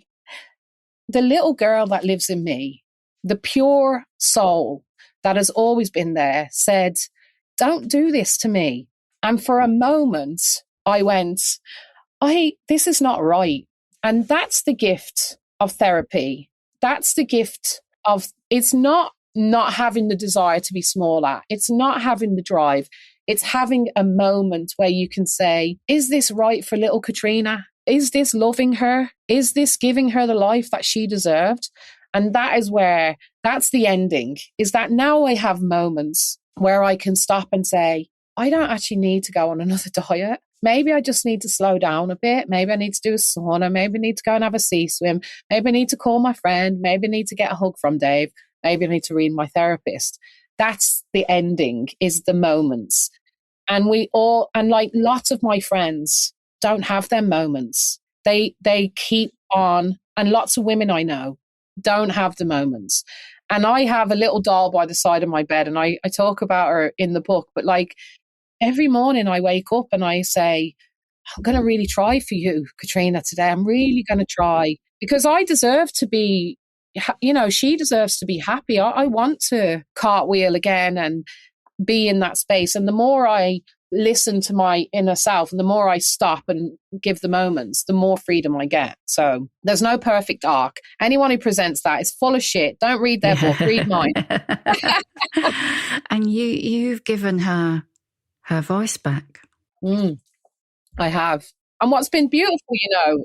The little girl that lives in me, the pure soul that has always been there, said, don't do this to me. And for a moment, I went, this is not right. And that's the gift of therapy. That's the gift of, it's not having the desire to be smaller. It's not having the drive. It's having a moment where you can say, is this right for little Katrina? Is this loving her? Is this giving her the life that she deserved? And that's the ending, is that now I have moments where I can stop and say, I don't actually need to go on another diet. Maybe I just need to slow down a bit. Maybe I need to do a sauna. Maybe I need to go and have a sea swim. Maybe I need to call my friend. Maybe I need to get a hug from Dave. Maybe I need to read my therapist. That's the ending, is the moments. And like lots of my friends don't have their moments. They keep on, and lots of women I know don't have the moments. And I have a little doll by the side of my bed, and I talk about her in the book, but like every morning I wake up and I say, I'm going to really try for you, Katrina, today. I'm really going to try, because I deserve to be, she deserves to be happy. I want to cartwheel again and be in that space. And the more I listen to my inner self and the more I stop and give the moments, the more freedom I get. So there's no perfect arc. Anyone who presents that is full of shit. Don't read their book, read mine. And you've given her voice back. I have. And what's been beautiful,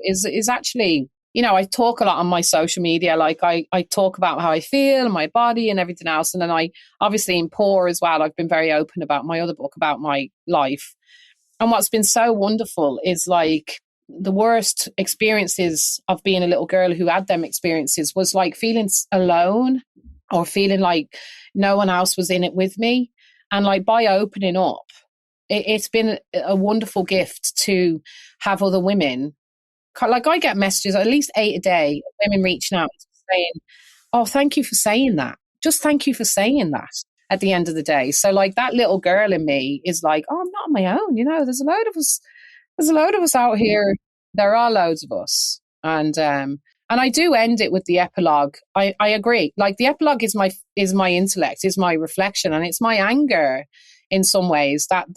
is actually, I talk a lot on my social media. Like I talk about how I feel and my body and everything else. And then I obviously in Pour as well, I've been very open about my other book, about my life. And what's been so wonderful is like the worst experiences of being a little girl who had them experiences was like feeling alone or feeling like no one else was in it with me. And like by opening up, it's been a wonderful gift to have other women. Like I get messages, at least 8 a day, women reaching out saying, oh, thank you for saying that. Just thank you for saying that at the end of the day. So like that little girl in me is like, oh, I'm not on my own. There's a load of us out here. There are loads of us. And I do end it with the epilogue. I agree. Like the epilogue is my intellect, is my reflection, and it's my anger in some ways that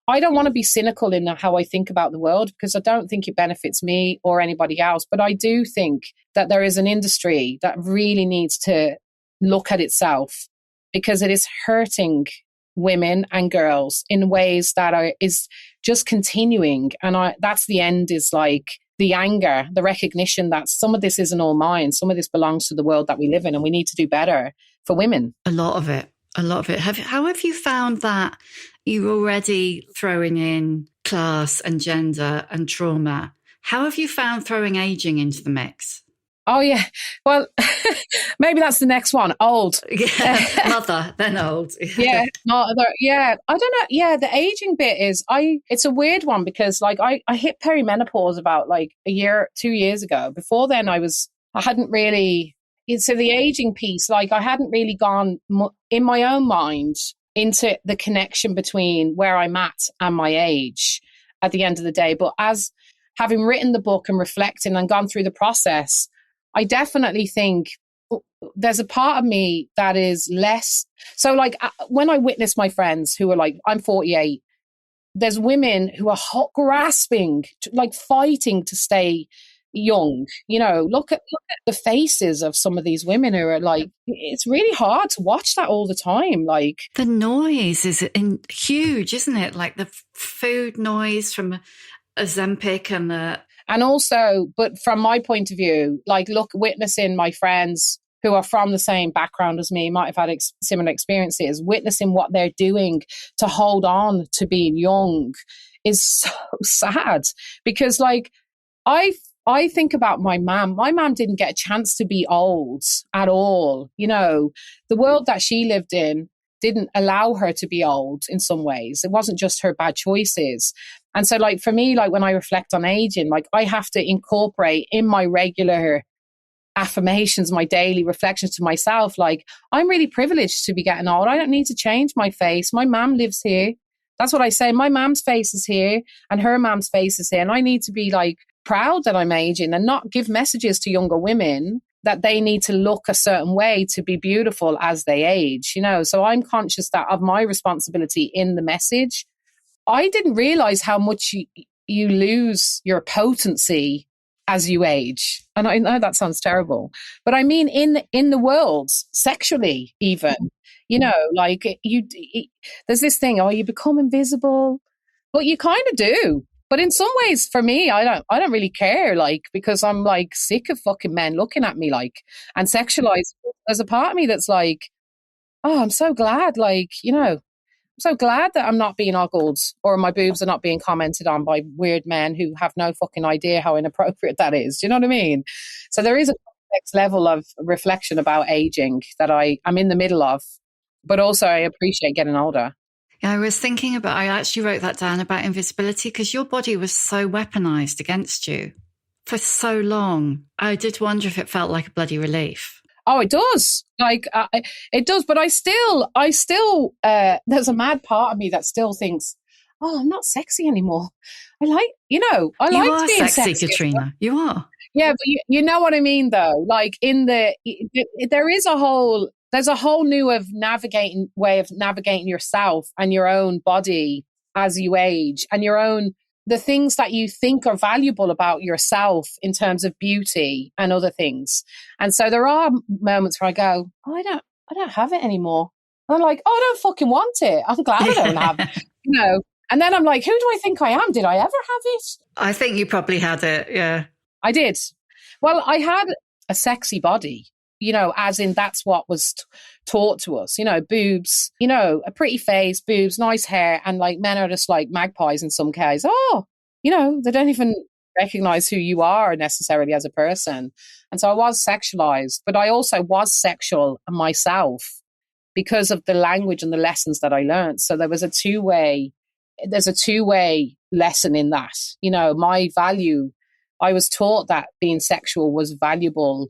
I don't want to be cynical in how I think about the world, because I don't think it benefits me or anybody else. But I do think that there is an industry that really needs to look at itself because it is hurting women and girls in ways that is just continuing. And that's the end, is like the anger, the recognition that some of this isn't all mine. Some of this belongs to the world that we live in, and we need to do better for women. A lot of it. How have you found that you're already throwing in class and gender and trauma? How have you found throwing aging into the mix? Oh, yeah. Well, maybe that's the next one. Old. Yeah, mother, then old. Yeah. Mother, yeah. I don't know. Yeah, the aging bit it's a weird one because like I hit perimenopause about like 2 years ago. Before then I hadn't really, so the aging piece, like I hadn't really gone in my own mind into the connection between where I'm at and my age at the end of the day. But as having written the book and reflecting and gone through the process, I definitely think there's a part of me that is less. So like when I witness my friends who are like, I'm 48, there's women who are grasping, like fighting to stay young. You know, look at the faces of some of these women who are like, it's really hard to watch that all the time. Like the noise is huge, isn't it? Like the food noise from Ozempic and also, but from my point of view, like witnessing my friends who are from the same background as me, might have had similar experiences, witnessing what they're doing to hold on to being young is so sad. Because like, I think about my mum. My mum didn't get a chance to be old at all. You know, the world that she lived in didn't allow her to be old in some ways. It wasn't just her bad choices. And so like for me, like when I reflect on aging, like I have to incorporate in my regular affirmations, my daily reflections to myself, like I'm really privileged to be getting old. I don't need to change my face. My mum lives here. That's what I say. My mum's face is here and her mum's face is here. And I need to be like proud that I'm aging and not give messages to younger women that they need to look a certain way to be beautiful as they age, you know. So I'm conscious that of my responsibility in the message. I didn't realize how much you lose your potency as you age. And I know that sounds terrible, but I mean in the world, sexually even, you know, like there's this thing, you become invisible, but you kind of do. But in some ways, for me, I don't really care, like, because I'm like sick of fucking men looking at me like and sexualized. There's a part of me that's like, oh, I'm so glad, like, you know, I'm so glad that I'm not being ogled or my boobs are not being commented on by weird men who have no fucking idea how inappropriate that is. Do you know what I mean? So there is a complex level of reflection about aging that I'm in the middle of, but also I appreciate getting older. Yeah, I was thinking I actually wrote that down about invisibility because your body was so weaponized against you for so long. I did wonder if it felt like a bloody relief. Oh, it does. Like it does. But I still, there's a mad part of me that still thinks, oh, I'm not sexy anymore. I like being sexy, Katriona. You are. Yeah, but you know what I mean, though. Like there's a whole new way of navigating yourself and your own body as you age, and the things that you think are valuable about yourself in terms of beauty and other things. And so there are moments where I go, oh, I don't have it anymore. And I'm like, oh, I don't fucking want it. I'm glad I don't have it, you know. And then I'm like, who do I think I am? Did I ever have it? I think you probably had it. Yeah, I did. Well, I had a sexy body, you know, as in that's what was taught to us, you know, boobs, you know, a pretty face, boobs, nice hair. And like men are just like magpies in some cases. Oh, you know, they don't even recognize who you are necessarily as a person. And so I was sexualized, but I also was sexual myself because of the language and the lessons that I learned. So there's a two-way lesson in that. You know, my value, I was taught that being sexual was valuable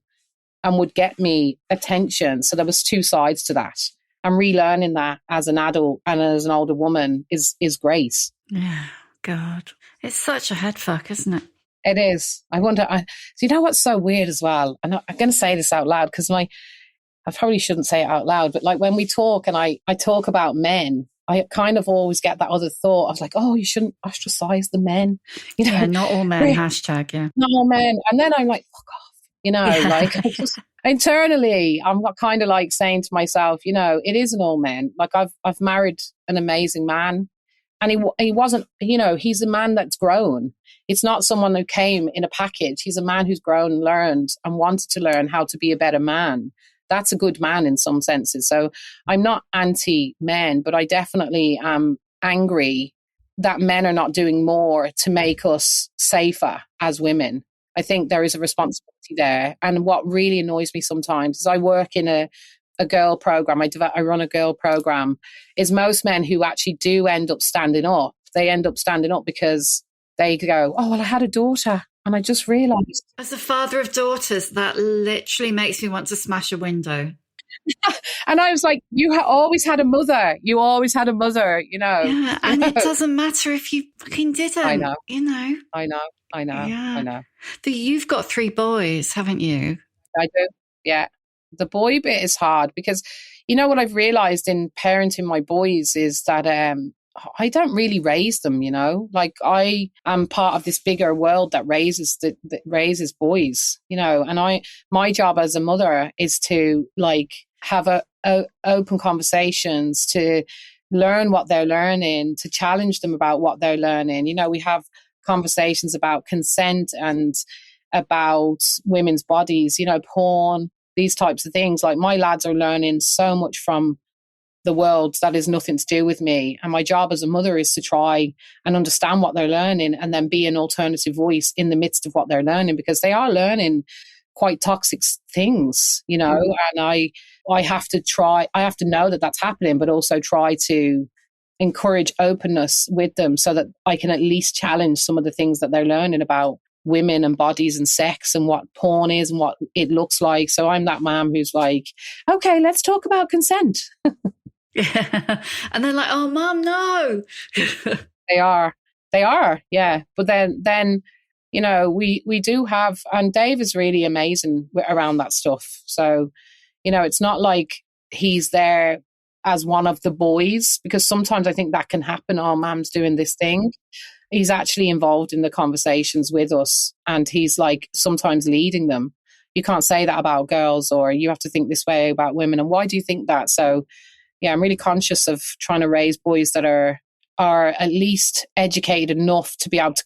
and would get me attention. So there was two sides to that. And relearning that as an adult and as an older woman is great. Yeah, God. It's such a head fuck, isn't it? It is. I wonder, so you know what's so weird as well? I'm going to say this out loud because I probably shouldn't say it out loud, but like when we talk and I talk about men, I kind of always get that other thought. I was like, oh, you shouldn't ostracize the men. You know, yeah, not all men, hashtag, yeah. Not all men. And then I'm like, fuck off. Like I just, internally, I'm kind of like saying to myself, it isn't all men. Like I've married an amazing man, and he wasn't, he's a man that's grown. It's not someone who came in a package. He's a man who's grown and learned and wanted to learn how to be a better man. That's a good man in some senses. So I'm not anti-men, but I definitely am angry that men are not doing more to make us safer as women. I think there is a responsibility there. And what really annoys me sometimes is I work in a girl program. I run a girl program. Is most men who actually do end up standing up, they end up standing up because they go, oh, well, I had a daughter and I just realised. As a father of daughters, that literally makes me want to smash a window. And I was like, you always had a mother. You always had a mother, Yeah, and it doesn't matter if you fucking didn't. I know. I know. Yeah. I know. You've got 3 boys, haven't you? I do, yeah. The boy bit is hard because, what I've realised in parenting my boys is that I don't really raise them, like I am part of this bigger world that raises boys, and my job as a mother is to like have open conversations, to learn what they're learning, to challenge them about what they're learning. We have conversations about consent and about women's bodies, porn, these types of things. Like my lads are learning so much from the world that is nothing to do with me. And my job as a mother is to try and understand what they're learning and then be an alternative voice in the midst of what they're learning, because they are learning quite toxic things, and I have to know that that's happening, but also try to encourage openness with them so that I can at least challenge some of the things that they're learning about women and bodies and sex and what porn is and what it looks like. So I'm that mom who's like, okay, let's talk about consent. Yeah. And they're like, oh, Mom, no. They are. Yeah. But then, we do have, and Dave is really amazing around that stuff. So, it's not like he's there as one of the boys, because sometimes I think that can happen. Oh, Mom's doing this thing. He's actually involved in the conversations with us, and he's like sometimes leading them. You can't say that about girls, or you have to think this way about women. And why do you think that? So, yeah, I'm really conscious of trying to raise boys that are at least educated enough to be able to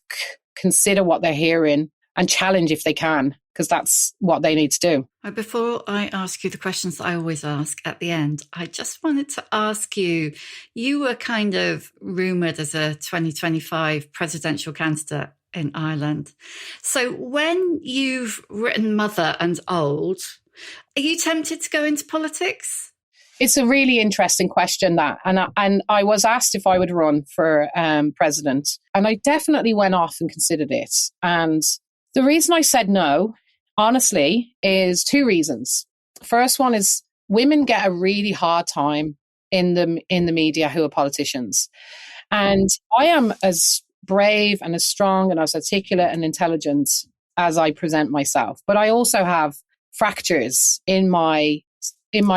consider what they're hearing and challenge if they can, because that's what they need to do. Before I ask you the questions that I always ask at the end, I just wanted to ask you were kind of rumoured as a 2025 presidential candidate in Ireland. So when you've written Mother and Old, are you tempted to go into politics? It's a really interesting question, that. And I was asked if I would run for president. And I definitely went off and considered it. And the reason I said no, honestly, is 2 reasons. First one is women get a really hard time in the media who are politicians. And I am as brave and as strong and as articulate and intelligent as I present myself. But I also have fractures in my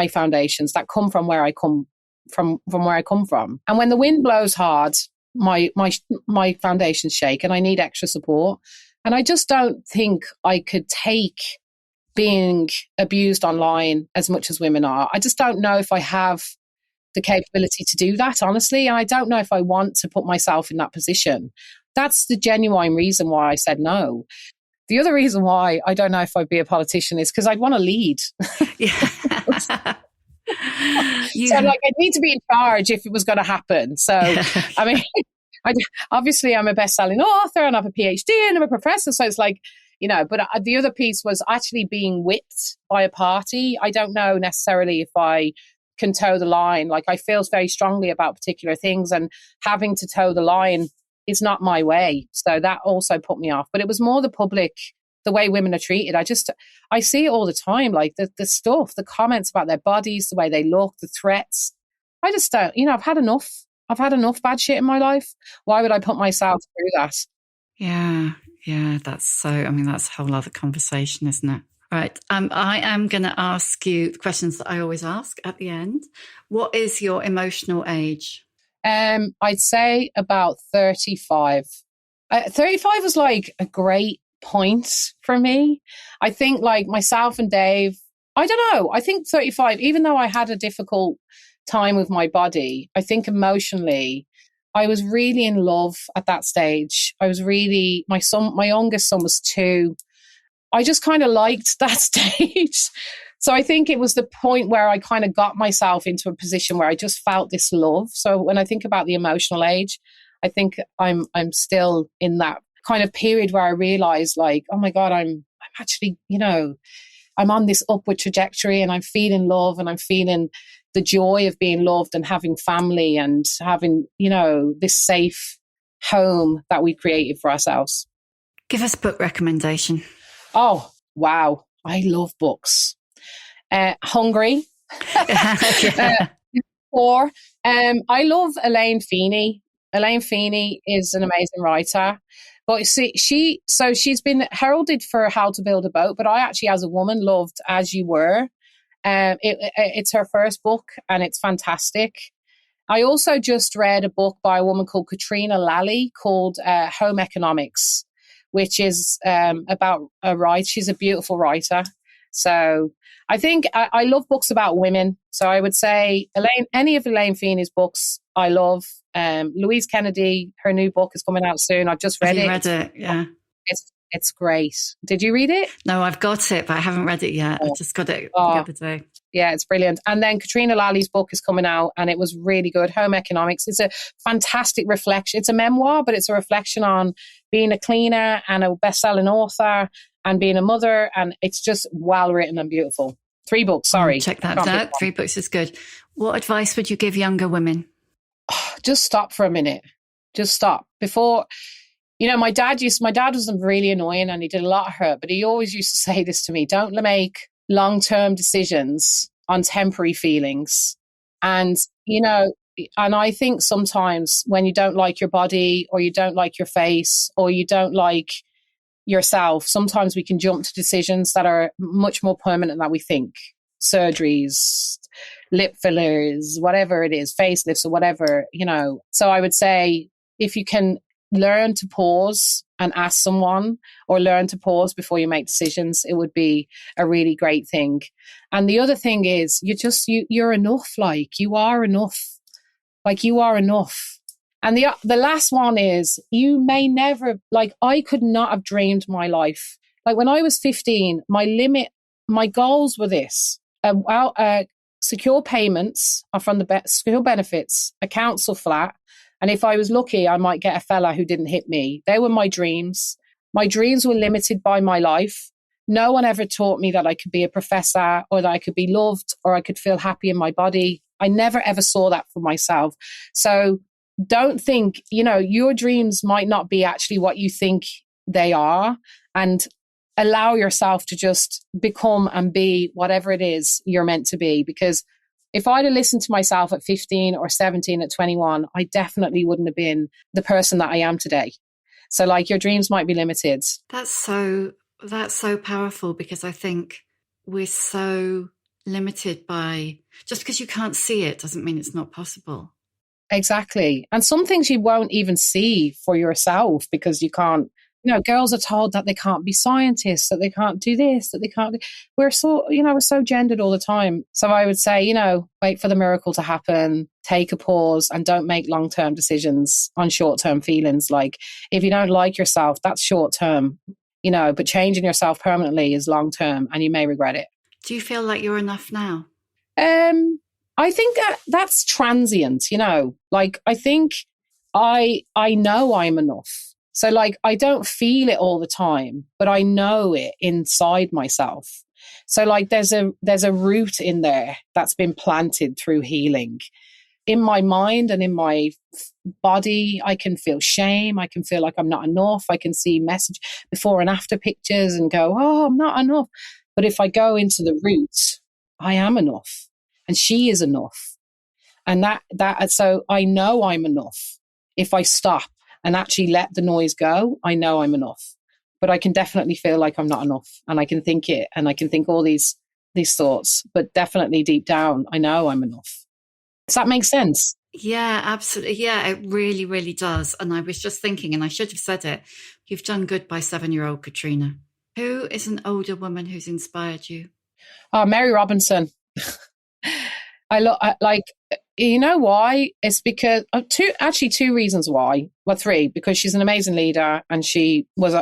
foundations that come from where I come from where I come from. And when the wind blows hard, my foundations shake and I need extra support. And I just don't think I could take being abused online as much as women are. I just don't know if I have the capability to do that, honestly. And I don't know if I want to put myself in that position. That's the genuine reason why I said no. The other reason why I don't know if I'd be a politician is because I'd want to lead. Yeah. So I'd need to be in charge if it was going to happen. So, I mean, obviously I'm a best-selling author and I have a PhD and I'm a professor. So it's like, but the other piece was actually being whipped by a party. I don't know necessarily if I can toe the line. Like I feel very strongly about particular things, and having to toe the line is not my way. So that also put me off. But it was more the public, the way women are treated. I see it all the time, like the stuff, the comments about their bodies, the way they look, the threats. I just don't, I've had enough. I've had enough bad shit in my life. Why would I put myself through that? Yeah, that's a whole other conversation, isn't it? Right. I am going to ask you the questions that I always ask at the end. What is your emotional age? I'd say about 35. 35 was like a great point for me. I think like myself and Dave, I don't know, I think 35, even though I had a difficult time with my body, I think emotionally, I was really in love at that stage. I was really, my youngest son was 2. I just kind of liked that stage. So I think it was the point where I kind of got myself into a position where I just felt this love. So when I think about the emotional age, I think I'm still in that kind of period where I realized like, oh my God, I'm actually, I'm on this upward trajectory and I'm feeling love and I'm feeling the joy of being loved and having family and having, this safe home that we created for ourselves. Give us a book recommendation. Oh, wow. I love books. Hungry. Or I love Elaine Feeney. Elaine Feeney is an amazing writer. But she's been heralded for How to Build a Boat, but I actually, as a woman, loved As You Were. It's her first book and it's fantastic. I also just read a book by a woman called Katriona O'Sullivan called Home Economics, which is about a writer. She's a beautiful writer. So I think I love books about women. So I would say any of Elaine Feeney's books I love. Louise Kennedy, her new book is coming out soon. I've just read it. Have you read it? Yeah. It's great. Did you read it? No, I've got it, but I haven't read it yet. I just got it the other day. Yeah, it's brilliant. And then Katriona O'Sullivan's book is coming out and it was really good. Home Economics. It's a fantastic reflection. It's a memoir, but it's a reflection on being a cleaner and a best-selling author and being a mother. And it's just well written and beautiful. 3 books, sorry. Check that out. 3 books is good. What advice would you give younger women? Just stop for a minute. Just stop. Before, my dad was really annoying and he did a lot of hurt, but he always used to say this to me: don't make long-term decisions on temporary feelings. And, and I think sometimes when you don't like your body or you don't like your face or you don't like yourself, sometimes we can jump to decisions that are much more permanent than we think. Surgeries, lip fillers, whatever it is, facelifts or whatever, So I would say if you can learn to pause and ask someone or learn to pause before you make decisions, it would be a really great thing. And the other thing is you're enough. You are enough. And the last one is you may never, I could not have dreamed my life. When I was 15, my goals were this: secure payments from the secure benefits, a council flat, and if I was lucky, I might get a fella who didn't hit me. They were my dreams. My dreams were limited by my life. No one ever taught me that I could be a professor or that I could be loved or I could feel happy in my body. I never ever saw that for myself. So don't think, your dreams might not be actually what you think they are, and allow yourself to just become and be whatever it is you're meant to be. Because if I'd have listened to myself at 15 or 17, at 21, I definitely wouldn't have been the person that I am today. So your dreams might be limited. That's so powerful, because I think we're so limited by, just because you can't see it doesn't mean it's not possible. Exactly. And some things you won't even see for yourself because you can't. Girls are told that they can't be scientists, that they can't do this, that they can't. We're so gendered all the time. So I would say, wait for the miracle to happen, take a pause, and don't make long-term decisions on short-term feelings. If you don't like yourself, that's short-term, but changing yourself permanently is long-term and you may regret it. Do you feel like you're enough now? I think that's transient, I think I know I'm enough. So I don't feel it all the time, but I know it inside myself. So there's a root in there that's been planted through healing. In my mind and in my body, I can feel shame. I can feel like I'm not enough. I can see message before and after pictures and go, oh, I'm not enough. But if I go into the root, I am enough and she is enough. And so I know I'm enough. If I stop and actually let the noise go, I know I'm enough. But I can definitely feel like I'm not enough, and I can think it, and I can think all these thoughts, but definitely deep down, I know I'm enough. Does that make sense? Yeah, absolutely. Yeah, it really, really does. And I was just thinking, and I should have said it, You've done good by 7-year-old Katrina. Who is an older woman who's inspired you? Oh, Mary Robinson. You know why? It's because two reasons why. Well, three, because she's an amazing leader and she was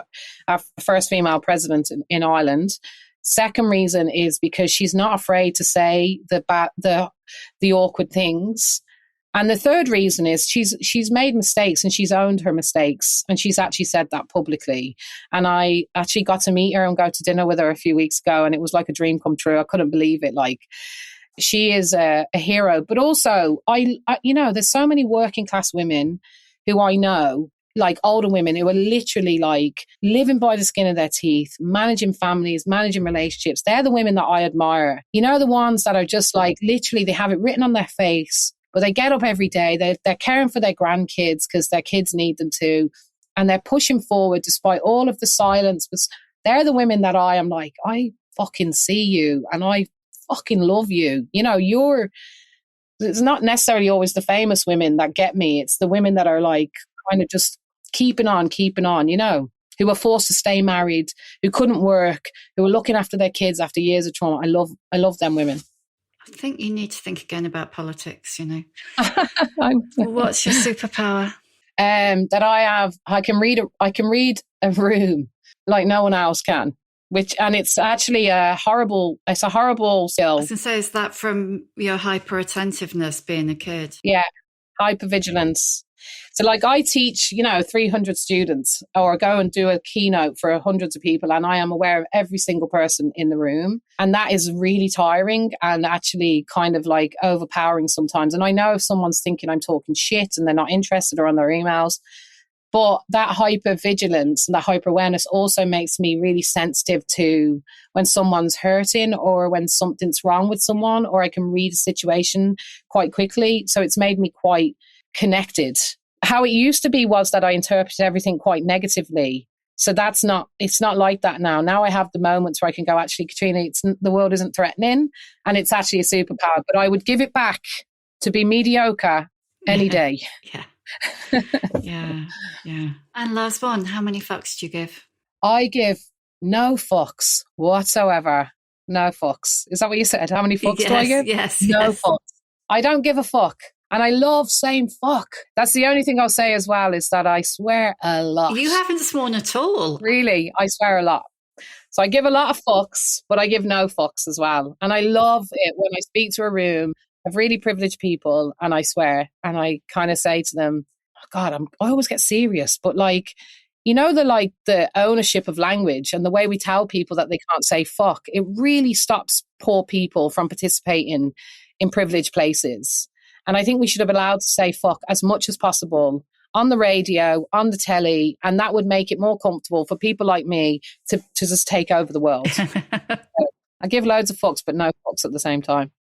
our first female president in Ireland. Second reason is because she's not afraid to say the awkward things. And the third reason is she's made mistakes and she's owned her mistakes, and she's actually said that publicly. And I actually got to meet her and go to dinner with her a few weeks ago, and it was like a dream come true. I couldn't believe it. Like, she is a hero. But also, I there's so many working class women who I know, like older women who are literally like living by the skin of their teeth, managing families, managing relationships. They're the women that I admire. You know, the ones that are just like literally they have it written on their face, but they get up every day. They're caring for their grandkids because their kids need them to, and they're pushing forward despite all of the silence. But they're the women that I am like, I fucking see you and I fucking love you. You know, it's not necessarily always the famous women that get me. It's the women that are like kind of just keeping on, you know, who were forced to stay married, who couldn't work, who were looking after their kids after years of trauma. I love them women. I think you need to think again about politics, you know. What's your superpower? That I can read a room like no one else can. And it's actually a horrible skill. I was going to say, is that from your hyper-attentiveness being a kid? Yeah, hypervigilance. So like I teach, 300 students or go and do a keynote for hundreds of people, and I am aware of every single person in the room. And that is really tiring and actually kind of like overpowering sometimes. And I know if someone's thinking I'm talking shit and they're not interested or on their emails, but that hypervigilance and that hyper-awareness also makes me really sensitive to when someone's hurting or when something's wrong with someone, or I can read a situation quite quickly. So it's made me quite connected. How it used to be was that I interpreted everything quite negatively. So it's not like that now. Now I have the moments where I can go, actually, Katrina, the world isn't threatening and it's actually a superpower, but I would give it back to be mediocre any day. Yeah. Yeah. And last one, how many fucks do you give? I give no fucks whatsoever. No fucks. Is that what you said? How many fucks do I give? Yes. No fucks. I don't give a fuck. And I love saying fuck. That's the only thing I'll say as well, is that I swear a lot. You haven't sworn at all. Really, I swear a lot. So I give a lot of fucks, but I give no fucks as well. And I love it when I speak to a room of really privileged people and I swear, and I kind of say to them, oh God, I always get serious, but like, the ownership of language and the way we tell people that they can't say fuck, it really stops poor people from participating in privileged places. And I think we should have allowed to say fuck as much as possible on the radio, on the telly, and that would make it more comfortable for people like me to just take over the world. So I give loads of fucks, but no fucks at the same time.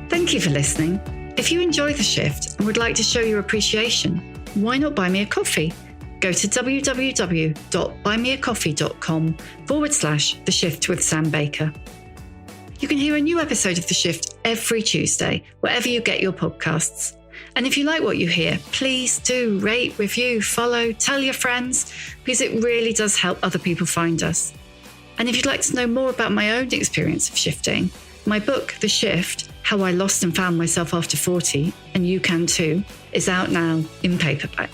Thank you for listening. If you enjoy The Shift and would like to show your appreciation, why not buy me a coffee? Go to www.buymeacoffee.com/The Shift with Sam Baker. You can hear a new episode of The Shift every Tuesday, wherever you get your podcasts. And if you like what you hear, please do rate, review, follow, tell your friends, because it really does help other people find us. And if you'd like to know more about my own experience of shifting, my book, The Shift, How I Lost and Found Myself After 40, and you can too, is out now in paperback.